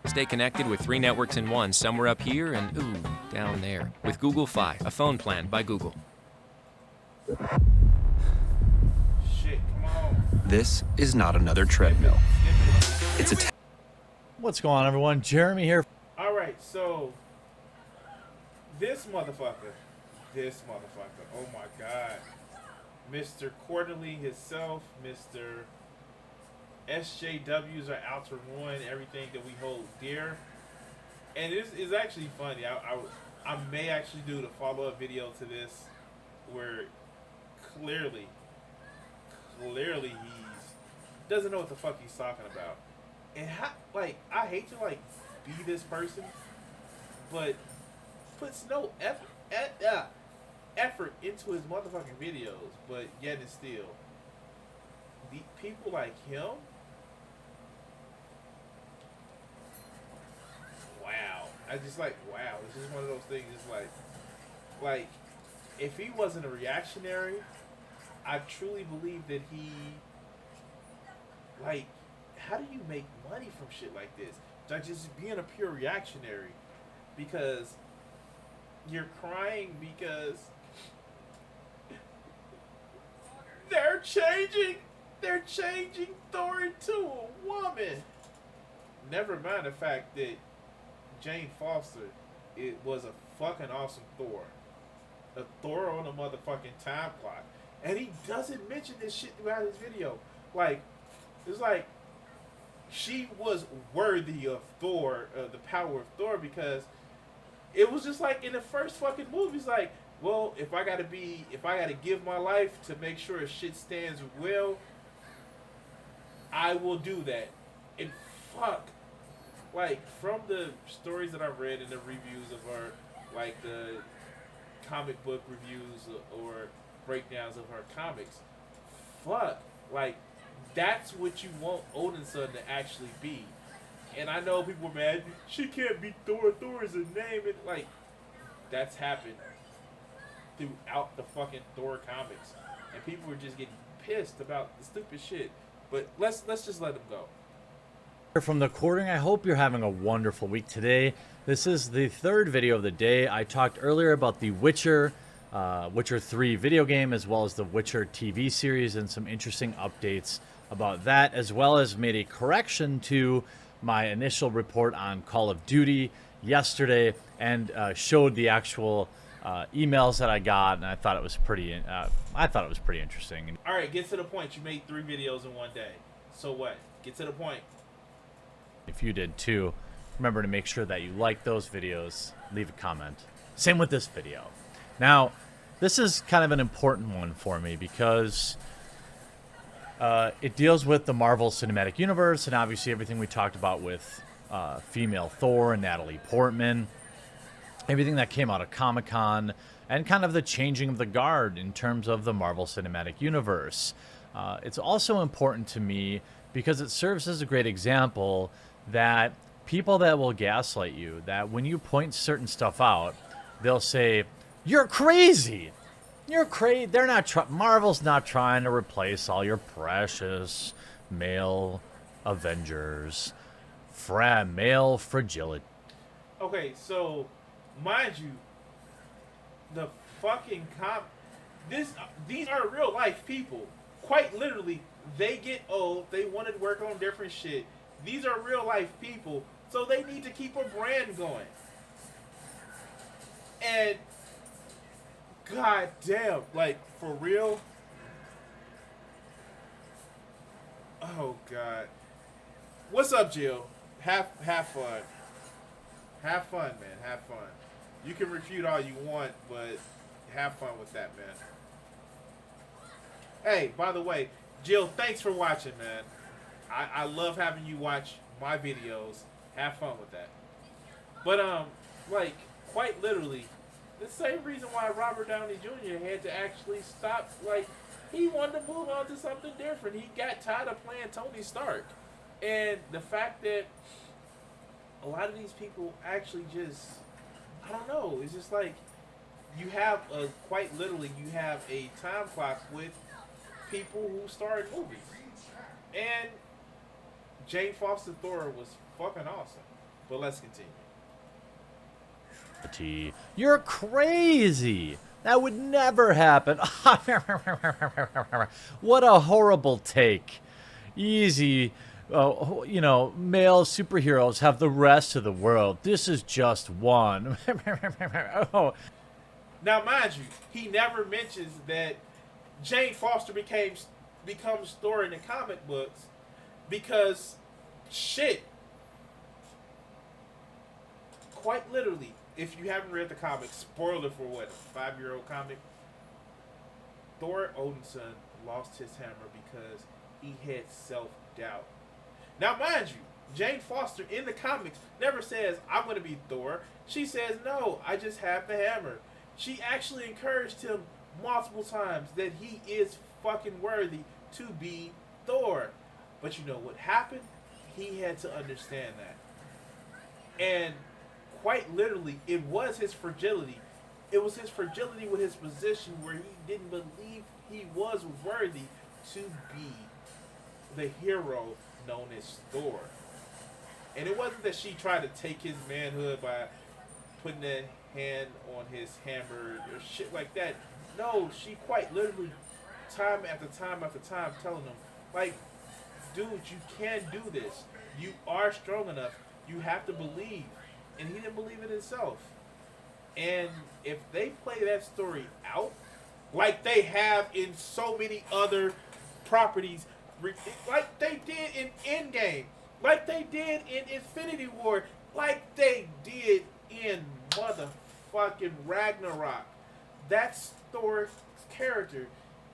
Stay connected with 3 networks in one, somewhere up here and, ooh, down there. With Google Fi, a phone plan by Google. Shit, come on. This is not another treadmill. It's a... What's going on, everyone? Jeremy here. Alright, so this motherfucker, oh my god, Mr. Quarterly himself, Mr. SJWs are out to ruin everything that we hold dear. And it's actually funny. I may actually do the follow-up video to this where clearly he doesn't know what the fuck he's talking about. And how, like, I hate to like be this person, but puts no effort into his motherfucking videos, but yet and still, the people like him. Wow, I just like, wow. It's just one of those things. Just like if he wasn't a reactionary, I truly believe that he, like, how do you make money from shit like this? Like, just being a pure reactionary, because you're crying because they're changing Thor into a woman. Never mind the fact that Jane Foster, it was a fucking awesome Thor. A Thor on a motherfucking time clock. And he doesn't mention this shit throughout his video. Like, it's like she was worthy of Thor, the power of Thor, because it was just like in the first fucking movie, it's like, well, if I gotta give my life to make sure shit stands well, I will do that. And fuck, like, from the stories that I've read and the reviews of her, like the comic book reviews or breakdowns of her comics, fuck, like, that's what you want Odinson to actually be. And I know people are mad, she can't be Thor, Thor is a name, and like, that's happened throughout the fucking Thor comics. And people were just getting pissed about the stupid shit. But let's just let them go. From the quartering, I hope you're having a wonderful week today. This is the third video of the day. I talked earlier about the Witcher 3 video game, as well as the Witcher TV series, and some interesting updates about that, as well as made a correction to my initial report on Call of Duty yesterday, and showed the actual emails that I got, and I thought it was pretty interesting. All right, get to the point. You made 3 videos in one day. So what? Get to the point. If you did too, remember to make sure that you like those videos, leave a comment. Same with this video. Now, this is kind of an important one for me because it deals with the Marvel Cinematic Universe, and obviously everything we talked about with female Thor and Natalie Portman, everything that came out of Comic-Con, and kind of the changing of the guard in terms of the Marvel Cinematic Universe. It's also important to me because it serves as a great example that people that will gaslight you, that when you point certain stuff out, they'll say, "You're crazy! You're crazy." They're not Marvel's not trying to replace all your precious male Avengers. Male fragility. Okay, so mind you, the fucking these are real life people. Quite literally, they get old. They want to work on different shit. These are real life people, so they need to keep a brand going. And god damn, like for real. Oh god. What's up, Jill? Have fun. Have fun, man. Have fun. You can refute all you want, but have fun with that, man. Hey, by the way, Jill, thanks for watching, man. I love having you watch my videos. Have fun with that. But like quite literally, the same reason why Robert Downey Jr. had to actually stop. Like he wanted to move on to something different. He got tired of playing Tony Stark. And the fact that a lot of these people actually just, I don't know, it's just like you have quite literally, you have a time clock with people who star in movies. And Jane Foster Thor was fucking awesome. But let's continue. You're crazy. That would never happen. What a horrible take. Easy. Male superheroes have the rest of the world. This is just one. Oh. Now, mind you, he never mentions that Jane Foster becomes Thor in the comic books because, shit, quite literally, if you haven't read the comics, spoiler for what, a 5-year-old comic, Thor Odinson lost his hammer because he had self-doubt. Now, mind you, Jane Foster in the comics never says, "I'm going to be Thor." She says, "No, I just have the hammer." She actually encouraged him multiple times that he is fucking worthy to be Thor. But you know what happened? He had to understand that. And quite literally, it was his fragility. It was his fragility with his position where he didn't believe he was worthy to be the hero known as Thor. And it wasn't that she tried to take his manhood by putting a hand on his hammer or shit like that. No, she quite literally, time after time after time, telling him, like, dude, you can do this. You are strong enough. You have to believe. And he didn't believe in himself. And if they play that story out, like they have in so many other properties, like they did in Endgame, like they did in Infinity War, like they did in motherfucking Ragnarok. That's Thor's character.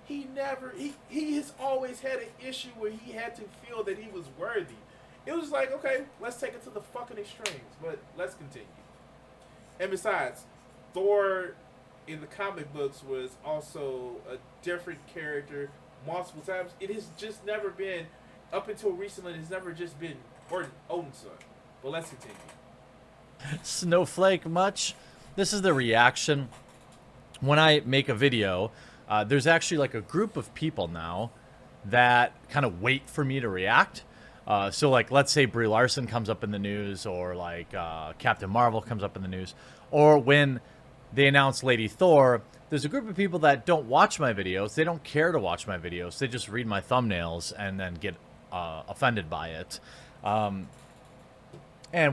He has always had an issue where he had to feel that he was worthy. It was like, okay, let's take it to the fucking extremes, but let's continue. And besides, Thor in the comic books was also a different character multiple times. It has just never been, up until recently, it's never just been Odinson. But let's continue. Snowflake much? This is the reaction. When I make a video, there's actually like a group of people now that kind of wait for me to react. So like, let's say Brie Larson comes up in the news, or like Captain Marvel comes up in the news, or when they announce Lady Thor, there's a group of people that don't watch my videos. They don't care to watch my videos. They just read my thumbnails and then get offended by it. And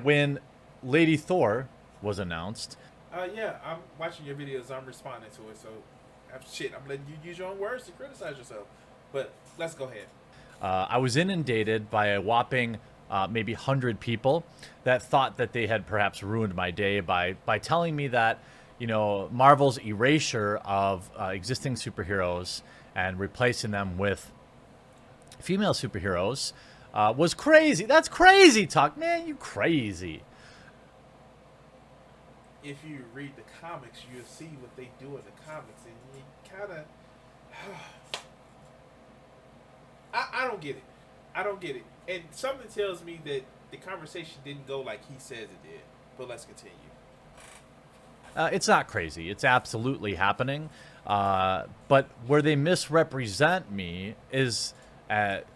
when Lady Thor was announced, yeah, I'm watching your videos. I'm responding to it. So, I'm letting you use your own words to criticize yourself. But let's go ahead. I was inundated by a whopping maybe 100 people that thought that they had perhaps ruined my day by telling me that, you know, Marvel's erasure of existing superheroes and replacing them with female superheroes was crazy. That's crazy talk, man. You crazy. If you read the comics, you'll see what they do in the comics, and you kind of... I don't get it. I don't get it. And something tells me that the conversation didn't go like he says it did. But let's continue. It's not crazy. It's absolutely happening. But where they misrepresent me is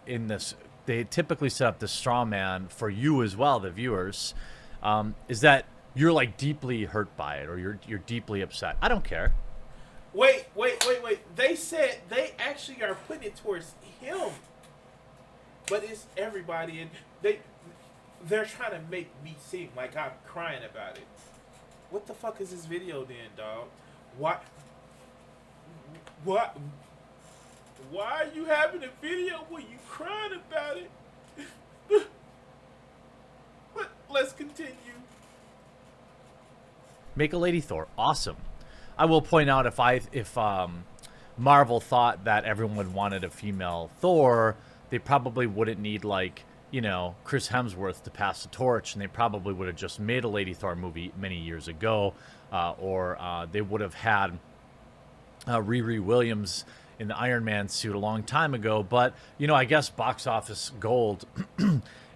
in this. They typically set up the straw man for you as well, the viewers, is that you're like deeply hurt by it or you're deeply upset. I don't care. Wait. They said they actually are putting it towards him. But it's everybody, and they're trying to make me seem like I'm crying about it. What the fuck is this video then, dog? What? Why are you having a video where you crying about it? But let's continue. Make a Lady Thor. Awesome. I will point out if Marvel thought that everyone wanted a female Thor, they probably wouldn't need, like, you know, Chris Hemsworth to pass the torch, and they probably would have just made a Lady Thor movie many years ago, or they would have had Riri Williams in the Iron Man suit a long time ago. But, you know, I guess box office gold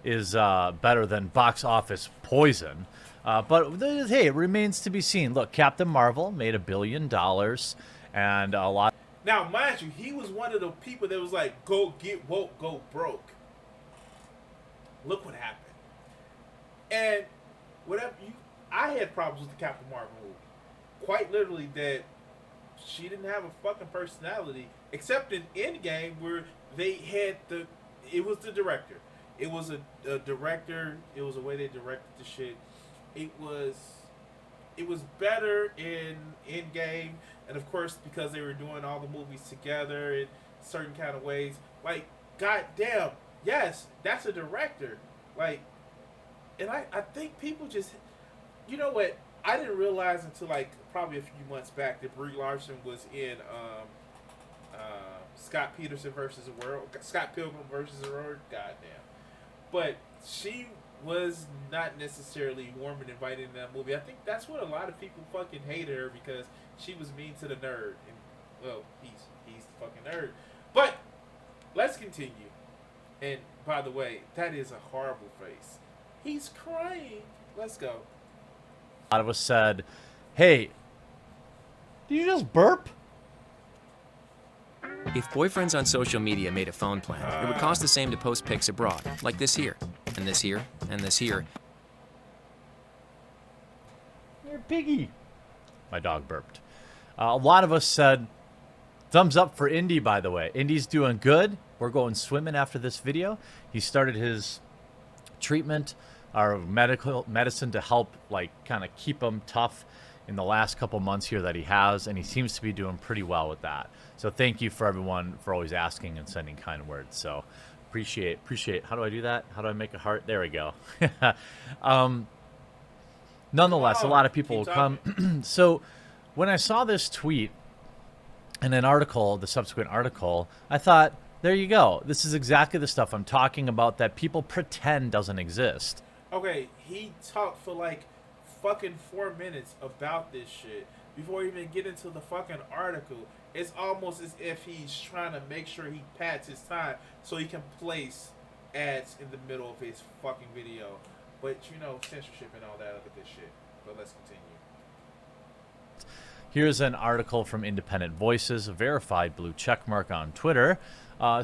is better than box office poison. But, hey, it remains to be seen. Look, Captain Marvel made $1 billion, and a lot... Now, mind you, he was one of the people that was like, go get woke, go broke. Look what happened. And I had problems with the Captain Marvel movie. Quite literally that she didn't have a fucking personality, except in Endgame where they had it was the director. It was a director. It was the way they directed the shit. It was better in Endgame. And of course, because they were doing all the movies together in certain kind of ways, like, goddamn, yes, that's a director. Like, and I think people just, you know what? I didn't realize until like probably a few months back that Brie Larson was in Scott Pilgrim versus the World. Goddamn, but she was not necessarily warm and inviting in that movie. I think that's what a lot of people fucking hated her, because she was mean to the nerd. And, well, he's the fucking nerd. But let's continue. And by the way, that is a horrible face. He's crying. Let's go. A lot of us said, hey, did you just burp? If boyfriends on social media made a phone plan, it would cost the same to post pics abroad, like this here, and this here, and this here. You're piggy. My dog burped. A lot of us said, thumbs up for Indy, by the way. Indy's doing good. We're going swimming after this video. He started his treatment, our medicine to help, like, kind of keep him tough in the last couple months here that he has, and he seems to be doing pretty well with that. So thank you for everyone for always asking and sending kind words. So appreciate. How do I do that? How do I make a heart? There we go. Nonetheless, a lot of people will come. So when I saw this tweet and an article, the subsequent article, I thought, there you go. This is exactly the stuff I'm talking about that people pretend doesn't exist. Okay, he talked for like fucking 4 minutes about this shit before he even get into the fucking article. It's almost as if he's trying to make sure he pads his time so he can place ads in the middle of his fucking video. But, you know, censorship and all that other good shit. But let's continue. Here's an article from Independent Voices, a verified blue checkmark on Twitter,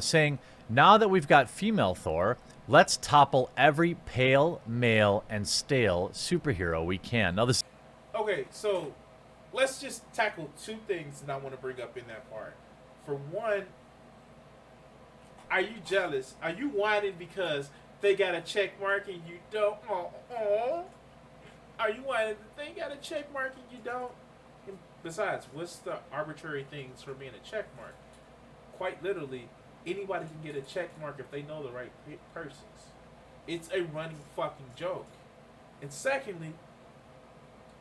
saying, now that we've got female Thor, let's topple every pale, male, and stale superhero we can. Now this... Okay, so let's just tackle two things that I want to bring up in that part. For one, are you jealous? Are you whining because they got a check mark and you don't? Oh. Are you whining that they got a check mark and you don't? And besides, what's the arbitrary things for being a check mark? Quite literally, anybody can get a check mark if they know the right persons. It's a running fucking joke. And secondly,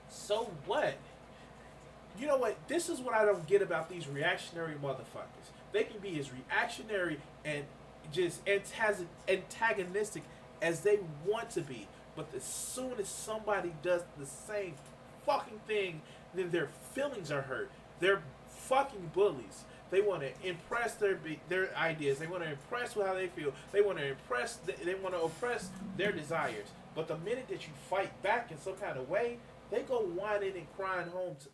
so what? You know what? This is what I don't get about these reactionary motherfuckers. They can be as reactionary and just antagonistic as they want to be. But as soon as somebody does the same fucking thing, then their feelings are hurt. They're fucking bullies. They want to impress their ideas. They want to impress with how they feel. They want to impress. They want to oppress their desires. But the minute that you fight back in some kind of way, they go whining and crying home to,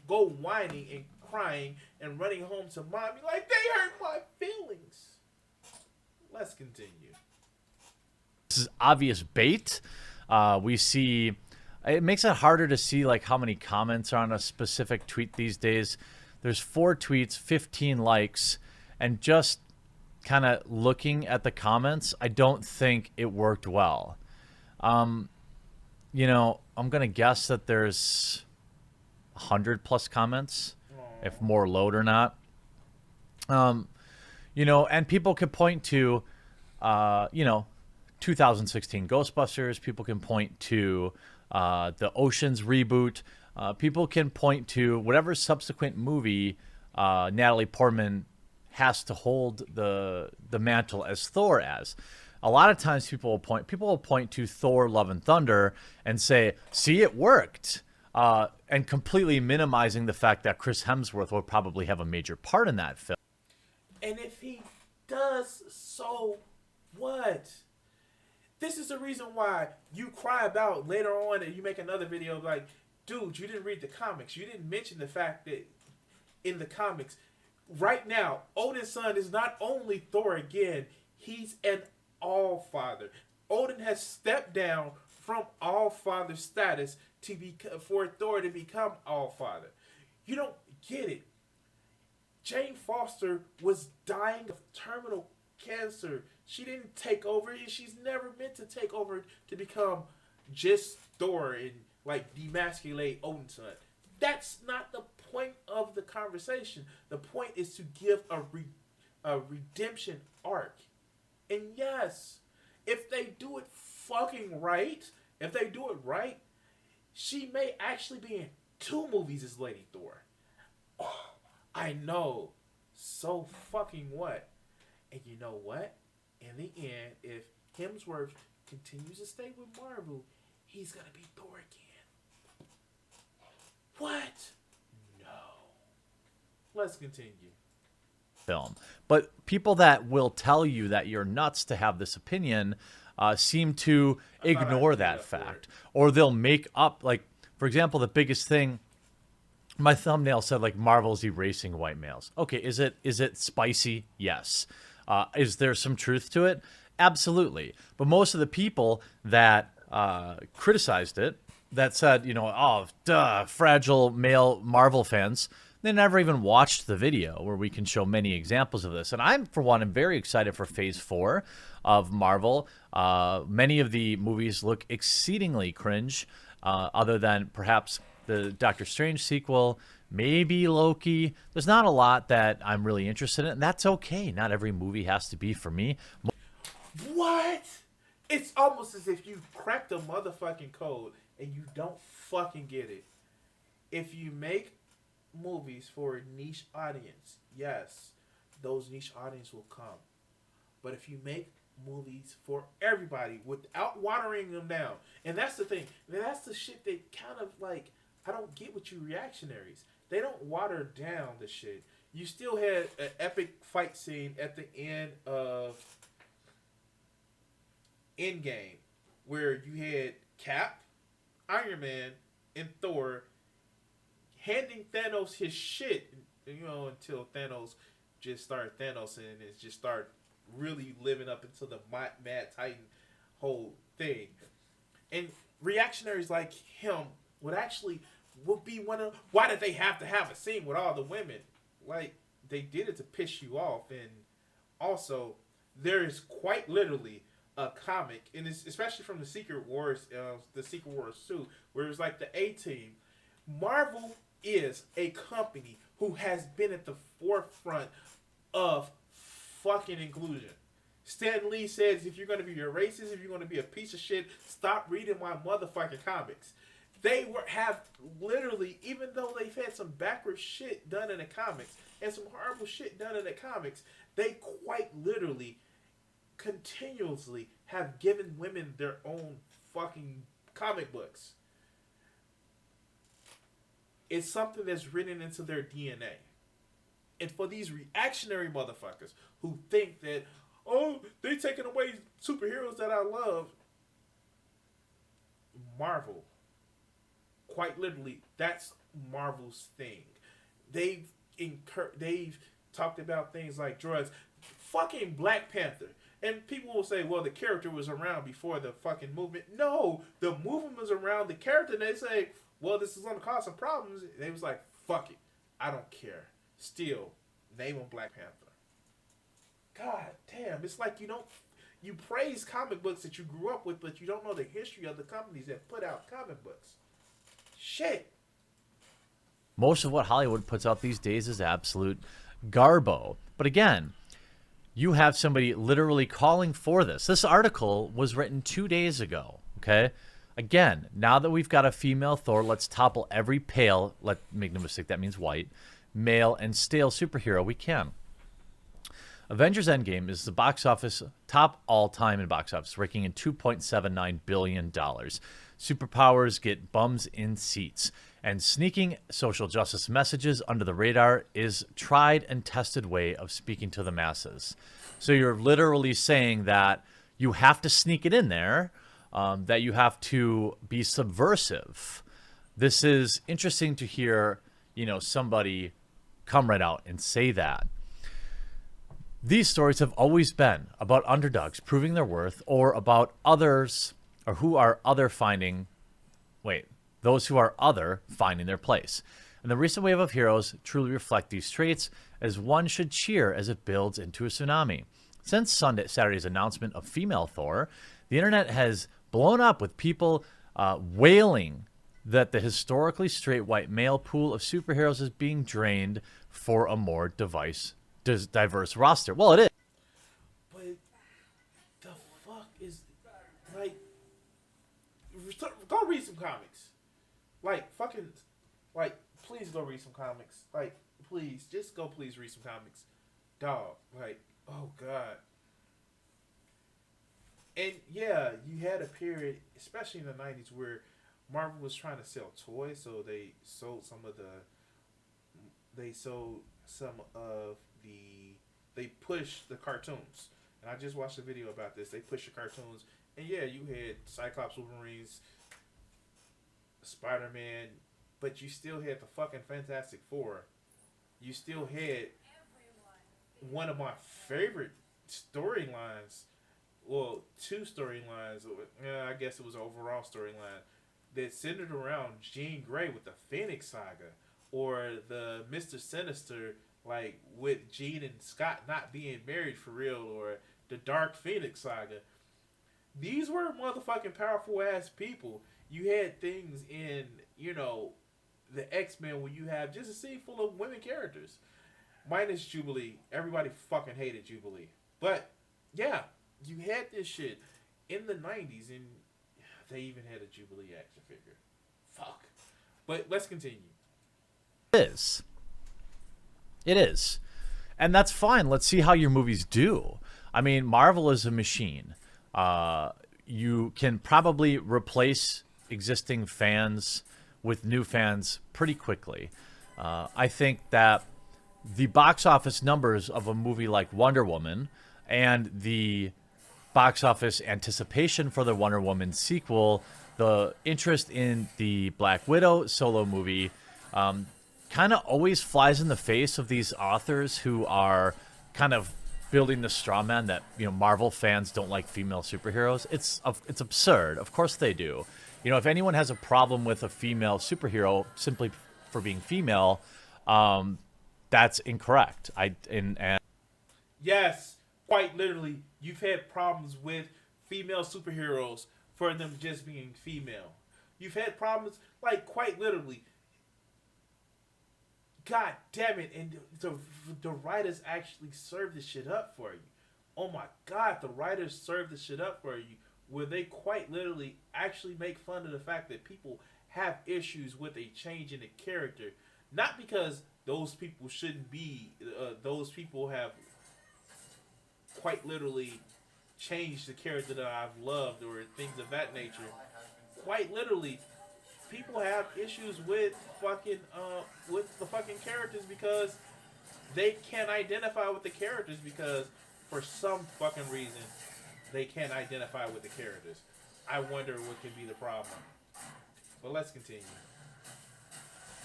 go whining and crying and running home to mommy like they hurt my feelings. Let's continue. This is obvious bait. We see it makes it harder to see like how many comments are on a specific tweet these days. There's 4 tweets, 15 likes, and just kind of looking at the comments, I don't think it worked well. You know, I'm gonna guess that there's 100+ comments, if more load or not. You know, and people could point to, you know, 2016 Ghostbusters. People can point to the Oceans reboot. People can point to whatever subsequent movie Natalie Portman has to hold the mantle as Thor as. A lot of times people will point to Thor Love and Thunder and say, see, it worked. And completely minimizing the fact that Chris Hemsworth will probably have a major part in that film. And if he does, so what? This is the reason why you cry about later on and you make another video like, dude, you didn't read the comics. You didn't mention the fact that in the comics, right now, Odin's son is not only Thor again, he's an All-Father. Odin has stepped down from All-Father status to be for Thor to become All-Father. You don't get it. Jane Foster was dying of terminal cancer. She didn't take over, and she's never meant to take over to become just Thor and like demasculate Odin's son. That's not the point of the conversation. The point is to give a redemption arc. And yes, if they do it fucking right, she may actually be in 2 movies as Lady Thor. Oh, I know. So fucking what? And you know what? In the end, if Hemsworth continues to stay with Marvel, he's gonna be Thor again. What? No. Let's continue. Film. But people that will tell you that you're nuts to have this opinion seem to ignore that fact. Or they'll make up, like, for example, the biggest thing, my thumbnail said, like, Marvel's erasing white males. Okay, is it spicy? Yes. Is there some truth to it? Absolutely. But most of the people that criticized it, that said, you know, oh, duh, fragile male Marvel fans, they never even watched the video where we can show many examples of this. And I'm, for one, am very excited for Phase 4 of Marvel. Many of the movies look exceedingly cringe, other than perhaps the Doctor Strange sequel, maybe Loki. There's not a lot that I'm really interested in, and that's okay. Not every movie has to be for me. What? It's almost as if you cracked the motherfucking code and you don't fucking get it. If you make movies for a niche audience, yes, those niche audience will come. But if you make movies for everybody without watering them down, and that's the thing, that's the shit that kind of like, I don't get with you reactionaries. They don't water down the shit. You still had an epic fight scene at the end of Endgame where you had Cap, Iron Man, and Thor handing Thanos his shit, you know, until Thanos just started Thanos and it just started really living up into the Mad Titan whole thing. And reactionaries like him would actually would be one of. Why did they have to have a scene with all the women? Like, they did it to piss you off. And also, there is quite literally a comic, and it's especially from the Secret Wars 2, where it's like the A-Team. Marvel is a company who has been at the forefront of fucking inclusion. Stan Lee says, if you're going to be a racist, if you're going to be a piece of shit, stop reading my motherfucking comics. Have literally, even though they've had some backward shit done in the comics and some horrible shit done in the comics, they quite literally continuously have given women their own fucking comic books. It's something that's written into their DNA. And for these reactionary motherfuckers who think that, oh, they taking away superheroes that I love, Marvel, quite literally, that's Marvel's thing. They've talked about things like drugs. Fucking Black Panther. And people will say, well, the character was around before the fucking movement. No, the movement was around the character. And they say, well, this is going to cause some problems. And they was like, fuck it. I don't care. Still, name him Black Panther. God damn. It's like you praise comic books that you grew up with, but you don't know the history of the companies that put out comic books. Shit. Most of what Hollywood puts out these days is absolute garbo. But again, you have somebody literally calling for this. This article was written 2 days ago, okay? Again, now that we've got a female Thor, let's topple every pale, make no mistake, that means white, male and stale superhero we can. Avengers Endgame is the box office top all-time in box office, raking in $2.79 billion. Superpowers get bums in seats. And sneaking social justice messages under the radar is tried and tested way of speaking to the masses. So you're literally saying that you have to sneak it in there, that you have to be subversive. This is interesting to hear, somebody come right out and say that. These stories have always been about underdogs proving their worth, or about others, or those who are other finding their place. And the recent wave of heroes truly reflect these traits, as one should cheer as it builds into a tsunami. Since Saturday's announcement of female Thor, the internet has blown up with people wailing that the historically straight white male pool of superheroes is being drained for a more diverse roster. Well, it is. But the fuck is, like, go read some comics. Please go read some comics. Please read some comics. Dog, oh God. And yeah, you had a period, especially in the 90s, where Marvel was trying to sell toys, so they sold they pushed the cartoons. And I just watched a video about this. They pushed the cartoons, and yeah, you had Cyclops, Wolverines, Spider-Man, but you still had the fucking Fantastic Four. You still had one of my favorite storylines, well, two storylines, I guess it was an overall storyline, that centered around Jean Grey with the Phoenix Saga, or the Mr. Sinister, with Jean and Scott not being married for real, or the Dark Phoenix Saga. These were motherfucking powerful ass people. You had things in, the X-Men where you have just a scene full of women characters. Minus Jubilee. Everybody fucking hated Jubilee. But, yeah, you had this shit in the 90s, and they even had a Jubilee action figure. Fuck. But let's continue. It is. And that's fine. Let's see how your movies do. I mean, Marvel is a machine. You can probably replace existing fans with new fans pretty quickly. I think that the box office numbers of a movie like Wonder Woman and the box office anticipation for the Wonder Woman sequel, the interest in the Black Widow solo movie, kind of always flies in the face of these authors who are kind of building the straw man that Marvel fans don't like female superheroes. It's absurd. Of course they do. You know, if anyone has a problem with a female superhero simply for being female, that's incorrect. And Yes, quite literally, you've had problems with female superheroes for them just being female. You've had problems, like, quite literally. God damn it! And the writers actually serve this shit up for you. Oh my God, the writers serve this shit up for you, where they quite literally actually make fun of the fact that people have issues with a change in the character, not because those people shouldn't be. Those people have quite literally changed the character that I've loved or things of that nature. Quite literally, people have issues with the fucking characters because they can't identify with the characters because for some fucking reason they can't identify with the characters. I wonder what could be the problem. But let's continue.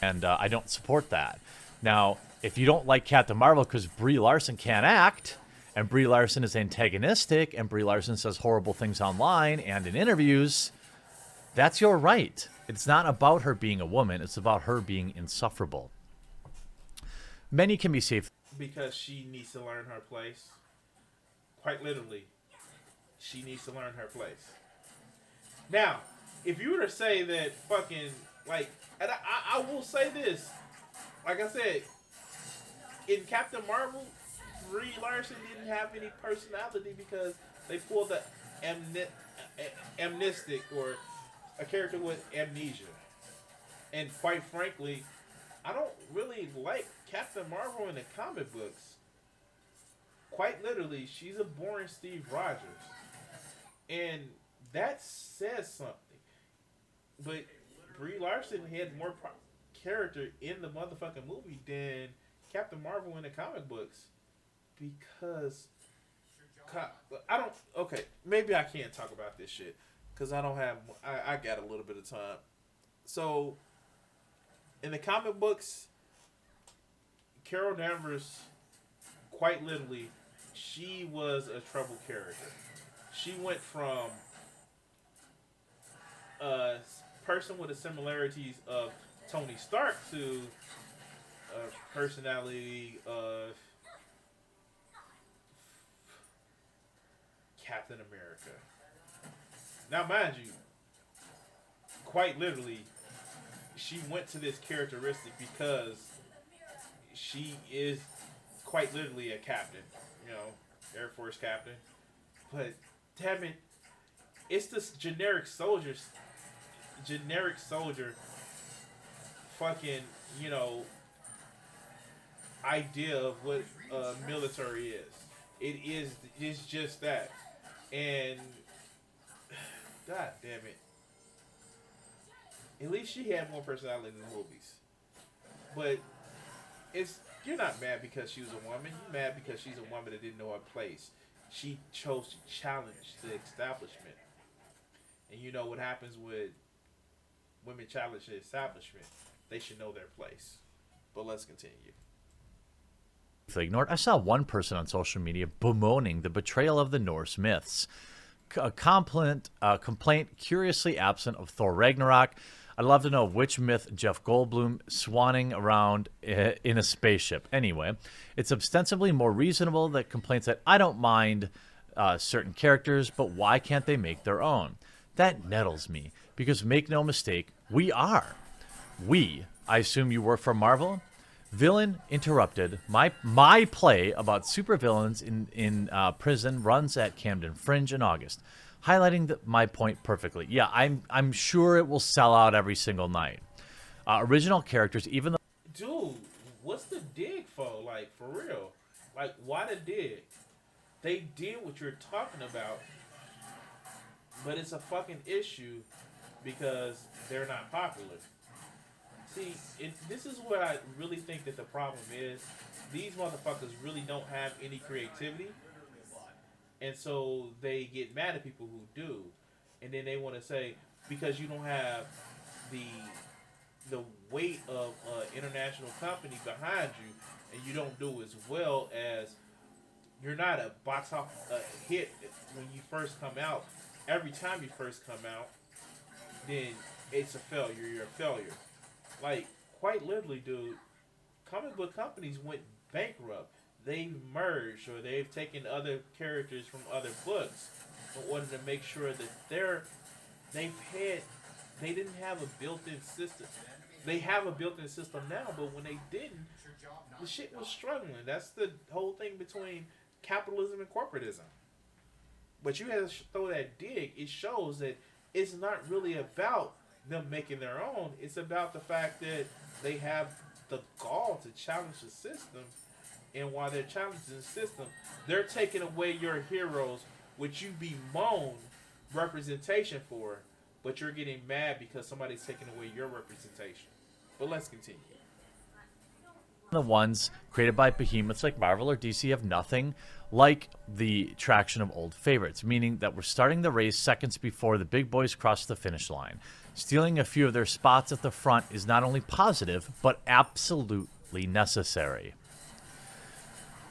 I don't support that. Now, if you don't like Captain Marvel because Brie Larson can't act, and Brie Larson is antagonistic, and Brie Larson says horrible things online and in interviews, that's your right. It's not about her being a woman. It's about her being insufferable. Many can be saved. Because she needs to learn her place. Quite literally, she needs to learn her place. Now, if you were to say that fucking, like, and I will say this, like I said, in Captain Marvel, Brie Larson didn't have any personality because they pulled the amnestic or a character with amnesia. And quite frankly, I don't really like Captain Marvel in the comic books. Quite literally, she's a boring Steve Rogers. And that says something. But Brie Larson had more character in the motherfucking movie than Captain Marvel in the comic books. Because I don't. Okay, maybe I can't talk about this shit because I don't have. I got a little bit of time. So, in the comic books, Carol Danvers, quite literally, she was a troubled character. She went from a person with the similarities of Tony Stark to a personality of Captain America. Now, mind you, quite literally, she went to this characteristic because she is quite literally a captain, you know, Air Force captain. But damn it, it's this generic soldier, fucking, you know, idea of what military is. It's just that. And God damn it. At least she had more personality in the movies. But you're not mad because she was a woman. You're mad because she's a woman that didn't know her place. She chose to challenge the establishment. And you know what happens when women challenge the establishment? They should know their place. But let's continue. Ignored. I saw one person on social media bemoaning the betrayal of the Norse myths. A complaint curiously absent of Thor Ragnarok. I'd love to know which myth Jeff Goldblum swanning around in a spaceship. Anyway, it's ostensibly more reasonable that complaints that I don't mind certain characters, but why can't they make their own? That nettles me, because make no mistake, we are. I assume you work for Marvel? Villain Interrupted, my play about supervillains in prison runs at Camden Fringe in August, highlighting my point perfectly. Yeah, I'm sure it will sell out every single night. Original characters, even though... Dude, what's the dig for? Like, for real. Like, why the dig? They did what you're talking about, but it's a fucking issue because they're not popular. See, this is what I really think that the problem is. These motherfuckers really don't have any creativity. And so they get mad at people who do. And then they want to say, because you don't have the weight of an international company behind you, and you don't do as well as, you're not a box office hit when you first come out. Every time you first come out, then it's a failure. You're a failure. Like, quite literally, dude, comic book companies went bankrupt. They've merged or they've taken other characters from other books in order to make sure that they didn't have a built-in system. They have a built-in system now, but when they didn't, the shit was struggling. That's the whole thing between capitalism and corporatism. But you have to throw that dig. It shows that it's not really about them making their own. It's about the fact that they have the gall to challenge the system. And while they're challenging the system, they're taking away your heroes, which you bemoan representation for, but you're getting mad because somebody's taking away your representation. But let's continue. The ones created by behemoths like Marvel or DC have nothing like the traction of old favorites, meaning that we're starting the race seconds before the big boys cross the finish line. Stealing a few of their spots at the front is not only positive, but absolutely necessary.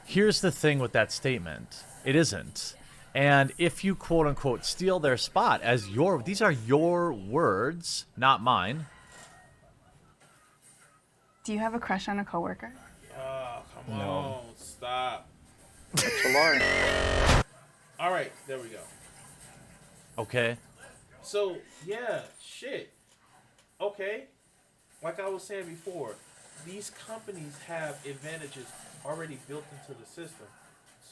Here's the thing with that statement. It isn't. And if you quote unquote steal their spot as these are your words, not mine. Do you have a crush on a coworker? Oh, come on. Stop. That's alarming. All right, there we go. Okay. So, yeah, shit. Okay. Like I was saying before, these companies have advantages already built into the system.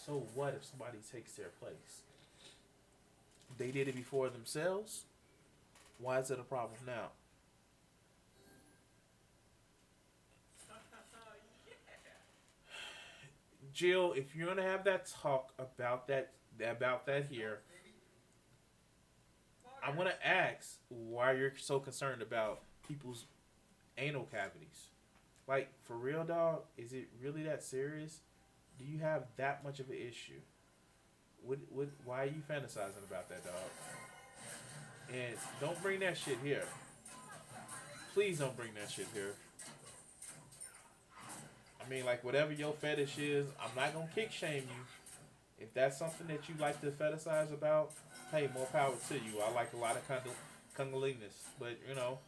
So what if somebody takes their place? They did it before themselves. Why is it a problem now? Jill, if you're gonna have that talk about that here, I'm gonna ask why you're so concerned about people's anal cavities. Like, for real, dog, is it really that serious? Do you have that much of an issue? Why are you fantasizing about that, dog? And don't bring that shit here. Please don't bring that shit here. I mean, like, whatever your fetish is, I'm not going to kick shame you. If that's something that you like to fetishize about, hey, more power to you. I like a lot of cunnilingus. But, you know,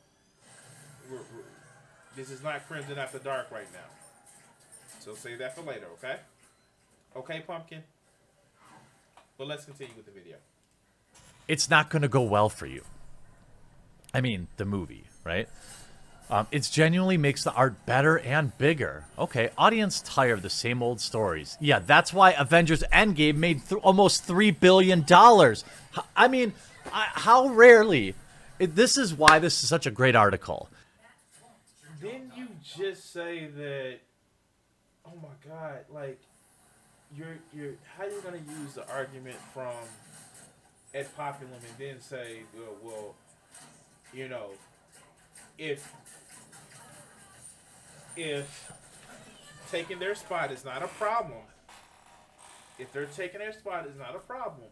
this is not Crimson After Dark right now. So save that for later, okay? Okay, Pumpkin? But let's continue with the video. It's not going to go well for you. I mean, the movie, right? It genuinely makes the art better and bigger. Okay, audience tired of the same old stories. Yeah, that's why Avengers Endgame made almost $3 billion. I mean, how rarely... this is why this is such a great article. Didn't you just say that... Oh my God, like... How you gonna use the argument from Ed Populum and then say, well, you know, if taking their spot is not a problem, if they're taking their spot is not a problem,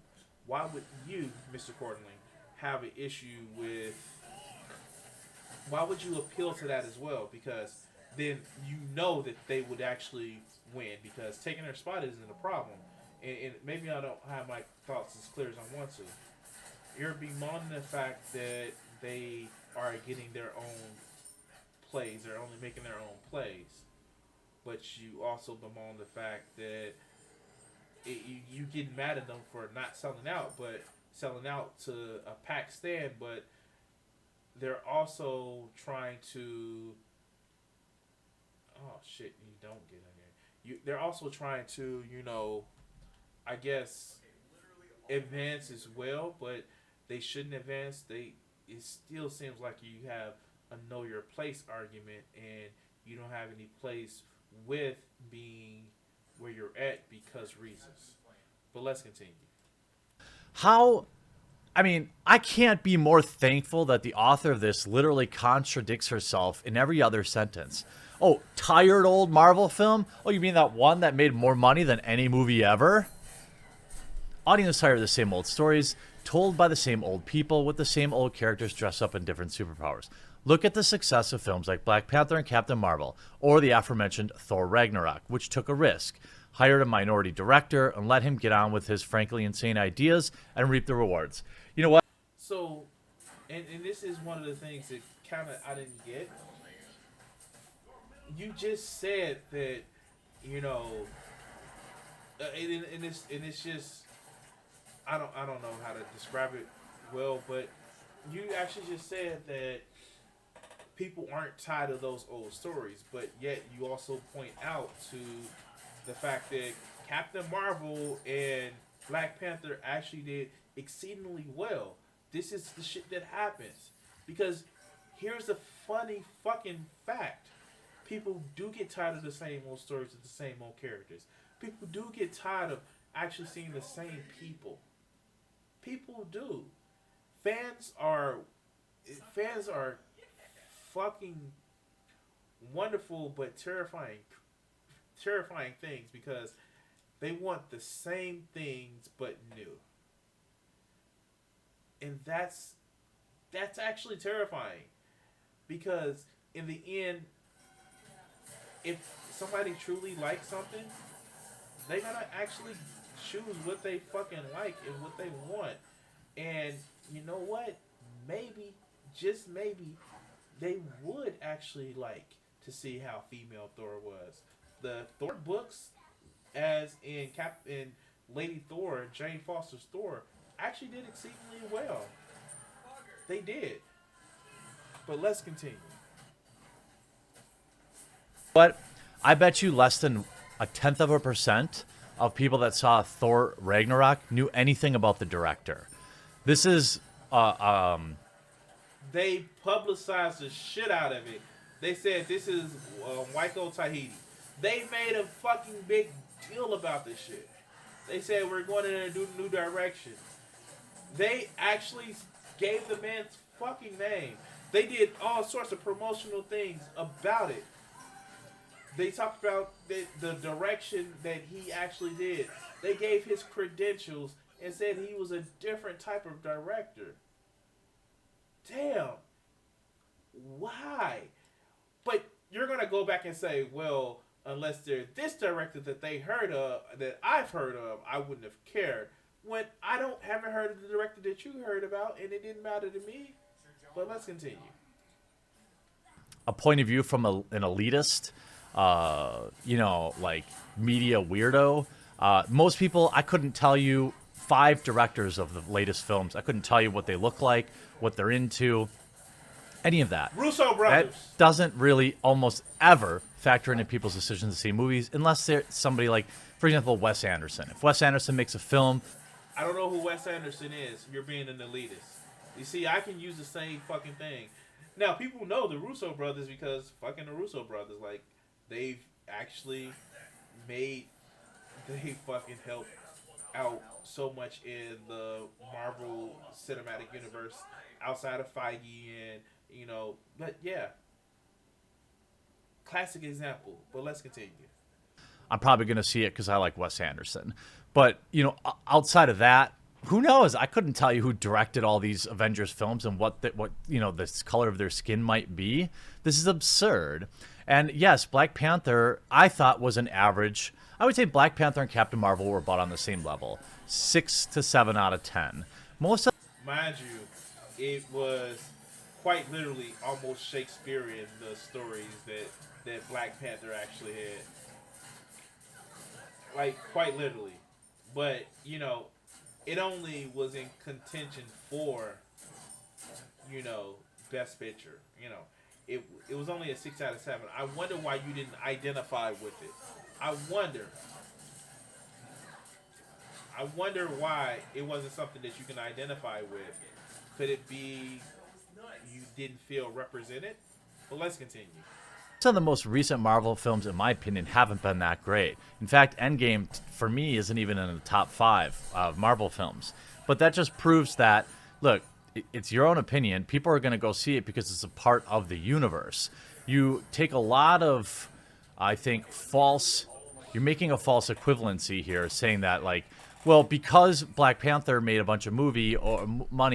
why would you, Mr. Cordling, have an issue with? Why would you appeal to that as well? Because then you know that they would actually win, because taking their spot isn't a problem. And maybe I don't have my thoughts as clear as I want to. You're bemoaning the fact that they are getting their own plays. They're only making their own plays. But you also bemoan the fact that you get mad at them for not selling out, but selling out to a packed stand, but they're also trying to... Oh, shit, you don't get in there. They're also trying to, you know, I guess, advance as well, but they shouldn't advance. It still seems like you have a know your place argument, and you don't have any place with being where you're at because reasons. But let's continue. I can't be more thankful that the author of this literally contradicts herself in every other sentence. Oh, tired old Marvel film? Oh, you mean that one that made more money than any movie ever? Audience tired of the same old stories, told by the same old people with the same old characters dressed up in different superpowers. Look at the success of films like Black Panther and Captain Marvel, or the aforementioned Thor Ragnarok, which took a risk, hired a minority director, and let him get on with his frankly insane ideas and reap the rewards. You know what? So, and this is one of the things that kind of I didn't get. You just said that, you know, and it's just I don't know how to describe it well, but you actually just said that people aren't tired of those old stories, but yet you also point out to the fact that Captain Marvel and Black Panther actually did exceedingly well. This is the shit that happens. Because here's the funny fucking fact. People do get tired of the same old stories with the same old characters. People do get tired of actually seeing the same people. People do. Fans are fucking wonderful but terrifying things because they want the same things but new. And that's actually terrifying because in the end, if somebody truly likes something, they're gonna actually choose what they fucking like and what they want. And you know what? Maybe, just maybe, they would actually like to see how female Thor was. The Thor books, as in Lady Thor, Jane Foster's Thor, actually did exceedingly well. They did. But let's continue. But I bet you less than 0.1% of people that saw Thor Ragnarok knew anything about the director. This is They publicized the shit out of it. They said this is Waiko Tahiti. They made a fucking big deal about this shit. They said we're going in a new direction. They actually gave the man's fucking name. They did all sorts of promotional things about it. They talked about the direction that he actually did. They gave his credentials and said he was a different type of director. Damn. Why? But you're going to go back and say, well, unless they're this director that they heard of, that I've heard of, I wouldn't have cared. When I haven't heard of the director that you heard about, and it didn't matter to me. But let's continue. a point of view from an elitist, like media weirdo. Most people, I couldn't tell you 5 directors of the latest films. I couldn't tell you what they look like, what they're into, any of that. Russo brothers. That doesn't really almost ever factor into people's decisions to see movies unless they're somebody like, for example, Wes Anderson. If Wes Anderson makes a film, I don't know who Wes Anderson is. You're being an elitist. You see, I can use the same fucking thing. Now, people know the Russo brothers because fucking the Russo brothers, like, they've actually they fucking helped out so much in the Marvel Cinematic Universe outside of Feige and, but yeah. Classic example, but let's continue. I'm probably going to see it because I like Wes Anderson. But, outside of that, who knows? I couldn't tell you who directed all these Avengers films and what the color of their skin might be. This is absurd. And yes, Black Panther, I thought was an average. I would say Black Panther and Captain Marvel were about on the same level. 6 to 7 out of 10. Mind you, it was quite literally almost Shakespearean, the stories that Black Panther actually had. Like, quite literally. But, it only was in contention for, Best Picture. It was only a 6 out of 7. I wonder why you didn't identify with it. I wonder why it wasn't something that you can identify with. Could it be you didn't feel represented? But let's continue. Some of the most recent Marvel films, in my opinion, haven't been that great. In fact, Endgame, for me, isn't even in the top 5 of Marvel films. But that just proves that, look, it's your own opinion. People are going to go see it because it's a part of the universe. You take a lot of, I think, you're making a false equivalency here, saying that, like, well, because Black Panther made a bunch of money,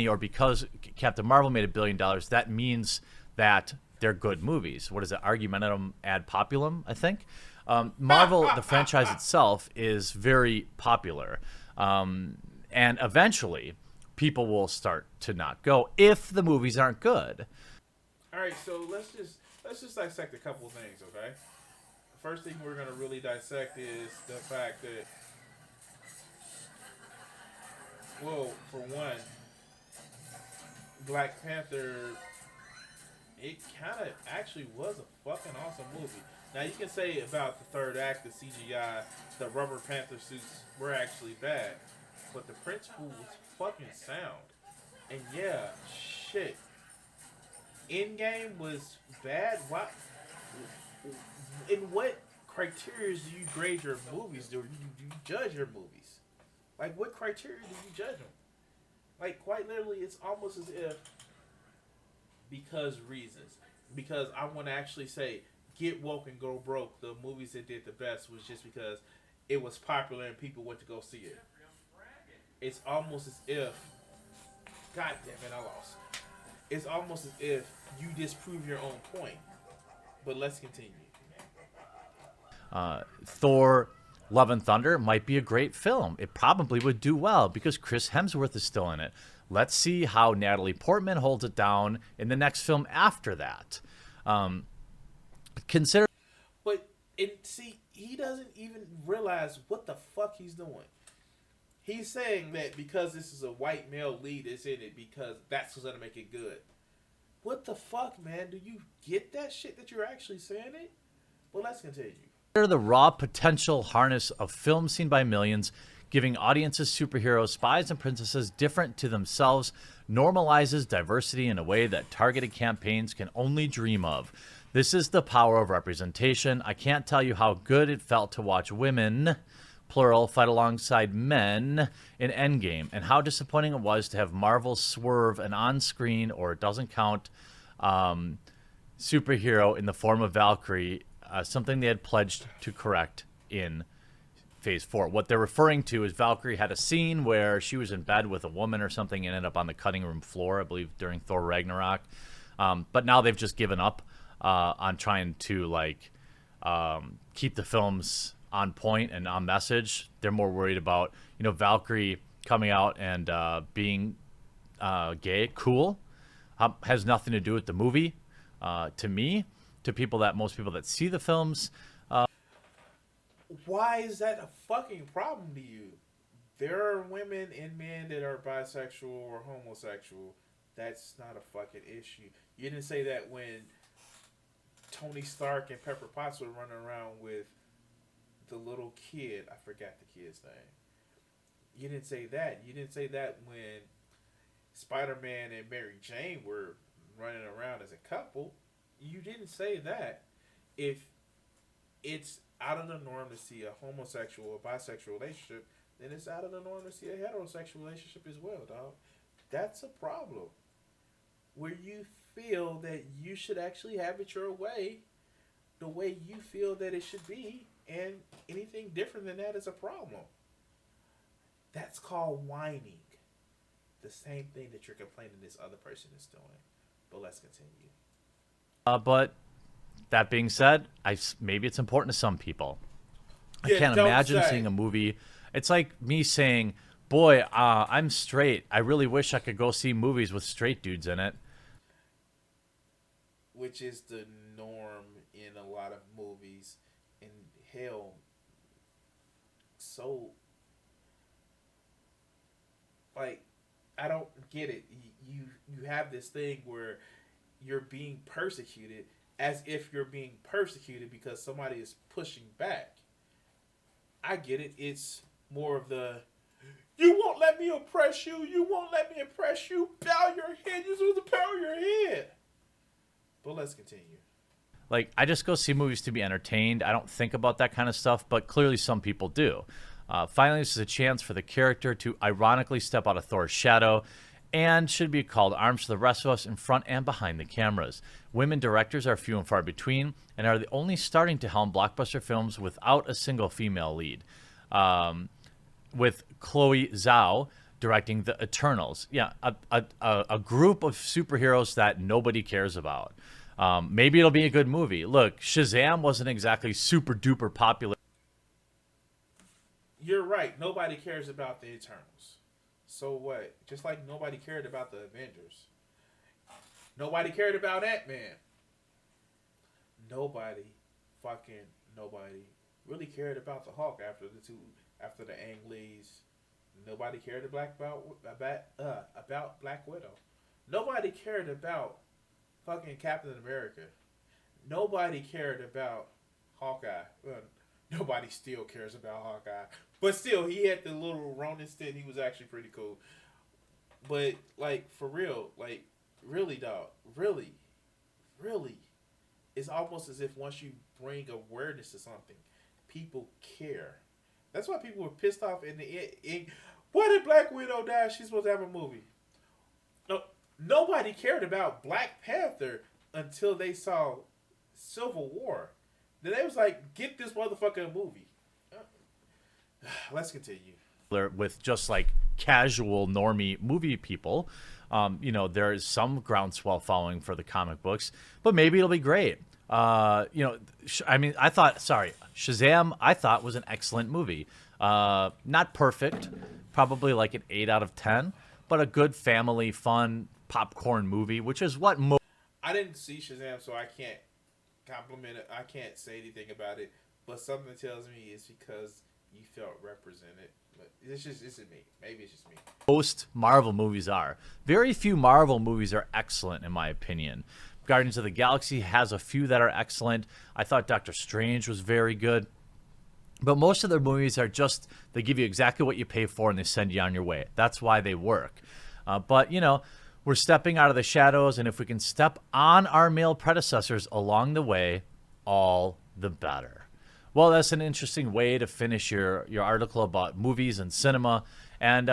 or because Captain Marvel made $1 billion, that means that they're good movies. What is it? Argumentum ad populum, I think. Marvel, the franchise itself, is very popular. And eventually, people will start to not go if the movies aren't good. All right, so let's just dissect a couple of things, okay? The first thing we're gonna really dissect is the fact that, well, for one, Black Panther, it kind of actually was a fucking awesome movie. Now you can say about the third act, the CGI, the rubber panther suits were actually bad, but the principle was fucking sound. And yeah, shit. Endgame was bad. What? In what criteria do you grade your movies? Do you judge your movies? Like, what criteria do you judge them? Like, quite literally, it's almost as if because reasons. Because I want to actually say, Get Woke and Go Broke, the movies that did the best was just because it was popular and people went to go see it. It's almost as if, God damn it, I lost. It's almost as if you disprove your own point. But let's continue. Thor Love and Thunder might be a great film. It probably would do well because Chris Hemsworth is still in it. Let's see how Natalie Portman holds it down in the next film after that. Consider. But see, he doesn't even realize what the fuck he's doing. He's saying that because this is a white male lead that's in it, because that's what's gonna make it good. What the fuck, man? Do you get that shit that you're actually saying it? Well, let's continue. The raw potential harness of film seen by millions, giving audiences superheroes, spies, and princesses different to themselves, normalizes diversity in a way that targeted campaigns can only dream of. This is the power of representation. I can't tell you how good it felt to watch women, plural, fight alongside men in Endgame, and how disappointing it was to have Marvel swerve an on-screen, or it doesn't count, superhero in the form of Valkyrie, something they had pledged to correct in Phase 4. What they're referring to is Valkyrie had a scene where she was in bed with a woman or something and ended up on the cutting room floor, I believe, during Thor Ragnarok. But now they've just given up on trying to keep the films on point and on message. They're more worried about, Valkyrie coming out and being gay. Cool. Has nothing to do with the movie. To me, to most people that see the films. Why is that a fucking problem to you? There are women and men that are bisexual or homosexual. That's not a fucking issue. You didn't say that when Tony Stark and Pepper Potts were running around with the little kid. I forgot the kid's name. You didn't say that. You didn't say that when Spider-Man and Mary Jane were running around as a couple. You didn't say that. If it's out of the norm to see a homosexual or bisexual relationship, then it's out of the norm to see a heterosexual relationship as well, dog. That's a problem. Where you feel that you should actually have it your way, the way you feel that it should be, and anything different than that is a problem. That's called whining. The same thing that you're complaining this other person is doing. But let's continue. But that being said, maybe it's important to some people. Yeah, I can't imagine seeing a movie. It's like me saying, boy, I'm straight. I really wish I could go see movies with straight dudes in it. Which is the norm in a lot of movies. And hell, so, I don't get it. You have this thing where you're being persecuted as if you're being persecuted because somebody is pushing back. I get it. It's more of the, you won't let me oppress you. You won't let me oppress you. Bow your head. You're supposed to bow your head. But let's continue. I just go see movies to be entertained. I don't think about that kind of stuff, but clearly some people do. Finally, this is a chance for the character to ironically step out of Thor's shadow and should be called arms to the rest of us in front and behind the cameras. Women directors are few and far between and are the only starting to helm blockbuster films without a single female lead. With Chloe Zhao directing The Eternals. Yeah, a group of superheroes that nobody cares about. Maybe it'll be a good movie. Look, Shazam wasn't exactly super duper popular. You're right. Nobody cares about The Eternals. So what? Just like nobody cared about the Avengers. Nobody cared about Ant-Man. Nobody, fucking nobody, really cared about the Hulk after the Ang Lees. Nobody cared about Black Widow. Nobody cared about fucking Captain America. Nobody cared about Hawkeye. Well, nobody still cares about Hawkeye. But still, he had the little Ronin stint. He was actually pretty cool. But like for real, like really, dog, really, really, it's almost as if once you bring awareness to something, people care. That's why people were pissed off in the end. Why did Black Widow die? She's supposed to have a movie. No, nobody cared about Black Panther until they saw Civil War. Then they was like, get this motherfucker a movie. Let's continue. With just like casual normie movie people. There is some groundswell following for the comic books, but maybe it'll be great. Shazam, I thought was an excellent movie. Not perfect, probably like an 8 out of 10, but a good family fun popcorn movie, which is what I didn't see Shazam, so I can't compliment it. I can't say anything about it, but something tells me it's because you felt represented. But it's me. Maybe it's just me. most Marvel movies are. Very few Marvel movies are excellent, in my opinion. Guardians of the Galaxy has a few that are excellent. I thought Doctor Strange was very good. But most of their movies are just, they give you exactly what you pay for and they send you on your way. That's why they work. But we're stepping out of the shadows, and if we can step on our male predecessors along the way, all the better. Well, that's an interesting way to finish your article about movies and cinema. And,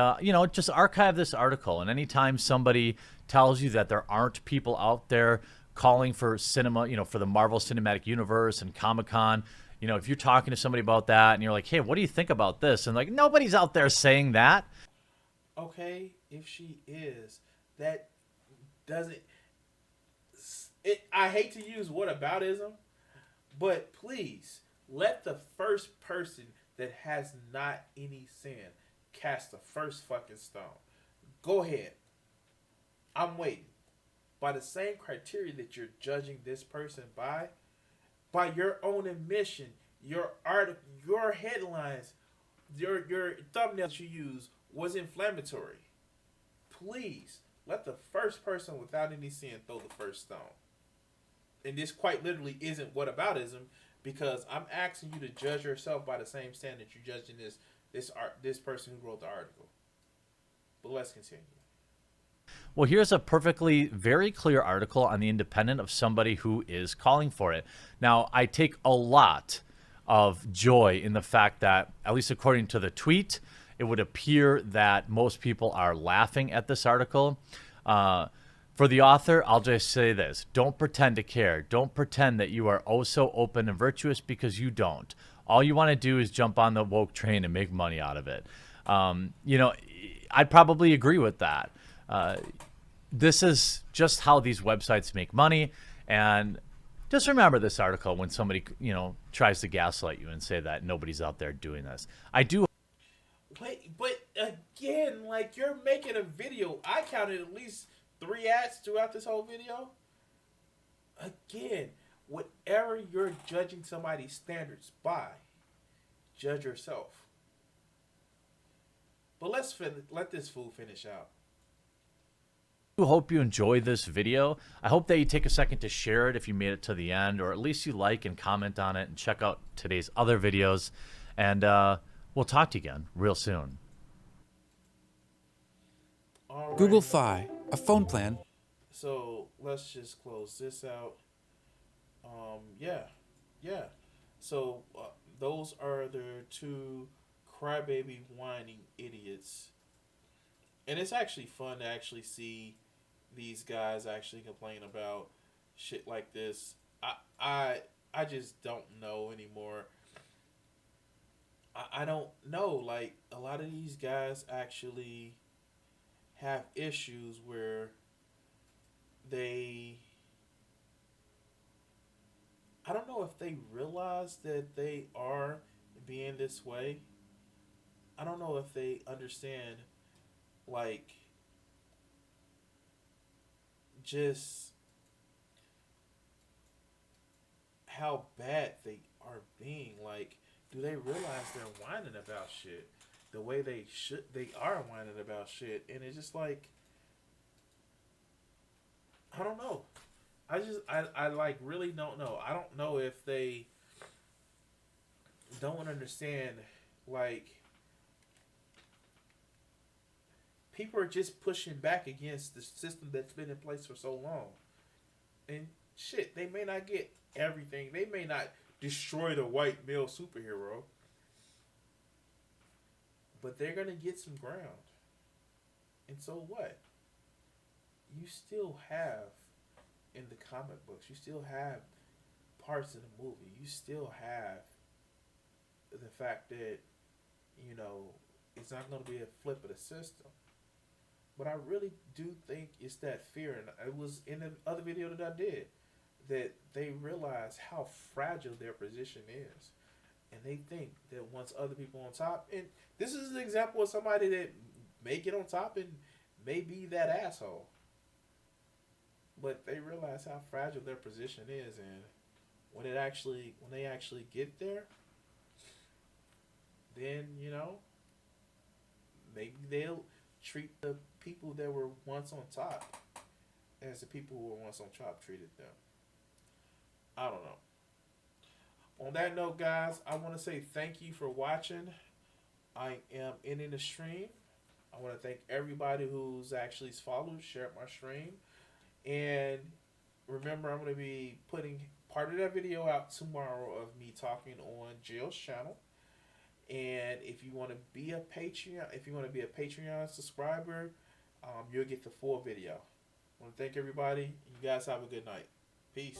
just archive this article. And anytime somebody tells you that there aren't people out there calling for cinema, for the Marvel Cinematic Universe and Comic-Con, if you're talking to somebody about that and you're like, hey, what do you think about this? And like, nobody's out there saying that. Okay, if she is, that doesn't. I hate to use whataboutism, but please let the first person that has not any sin cast the first fucking stone. Go ahead. I'm waiting. By the same criteria that you're judging this person by your own admission, your art, your headlines, your thumbnails you use was inflammatory. Please let the first person without any sin throw the first stone. And this quite literally isn't whataboutism, because I'm asking you to judge yourself by the same standard you're judging this person who wrote the article. But let's continue. Well, here's a perfectly very clear article on The Independent of somebody who is calling for it. Now, I take a lot of joy in the fact that, at least according to the tweet, it would appear that most people are laughing at this article. For the author, I'll just say this. Don't pretend to care. Don't pretend that you are oh so open and virtuous, because you don't. All you want to do is jump on the woke train and make money out of it. I'd probably agree with that. This is just how these websites make money. And just remember this article when somebody, tries to gaslight you and say that nobody's out there doing this. I do. Wait, but again, like, you're making a video. I counted at least 3 ads throughout this whole video. Again, whatever you're judging somebody's standards by, judge yourself. But let this fool finish out. I hope you enjoy this video. I hope that you take a second to share it if you made it to the end, or at least you like and comment on it, and check out today's other videos. And we'll talk to you again real soon. All Google right. Fi, a phone plan. So let's just close this out. Yeah. So those are the 2 crybaby whining idiots, and it's actually fun to actually see these guys actually complain about shit like this. I just don't know anymore. I don't know. Like, a lot of these guys actually have issues where I don't know if they realize that they are being this way. I don't know if they understand like just how bad they are being. Like, do they realize they're whining about shit the way they are whining about shit, and it's just like, I don't know. I like really don't know. I don't know if they don't understand, like, people are just pushing back against the system that's been in place for so long. And shit, they may not get everything. They may not destroy the white male superhero, but they're gonna get some ground. And so what? You still have in the comic books, you still have parts of the movie. You still have the fact that, you know, it's not going to be a flip of the system. But I really do think it's that fear, and it was in the other video that I did, that they realize how fragile their position is, and they think that once other people on top, and this is an example of somebody that may get on top and may be that asshole, but they realize how fragile their position is, and when they actually get there, then, you know, maybe they'll treat the people that were once on top as the people who were once on top treated them. I don't know. On that note, guys, I want to say thank you for watching. I am ending the stream. I want to thank everybody who's actually followed, shared my stream. And remember, I'm going to be putting part of that video out tomorrow of me talking on Jill's channel. And if you want to be a Patreon subscriber, you'll get the full video. I want to thank everybody. You guys have a good night. Peace.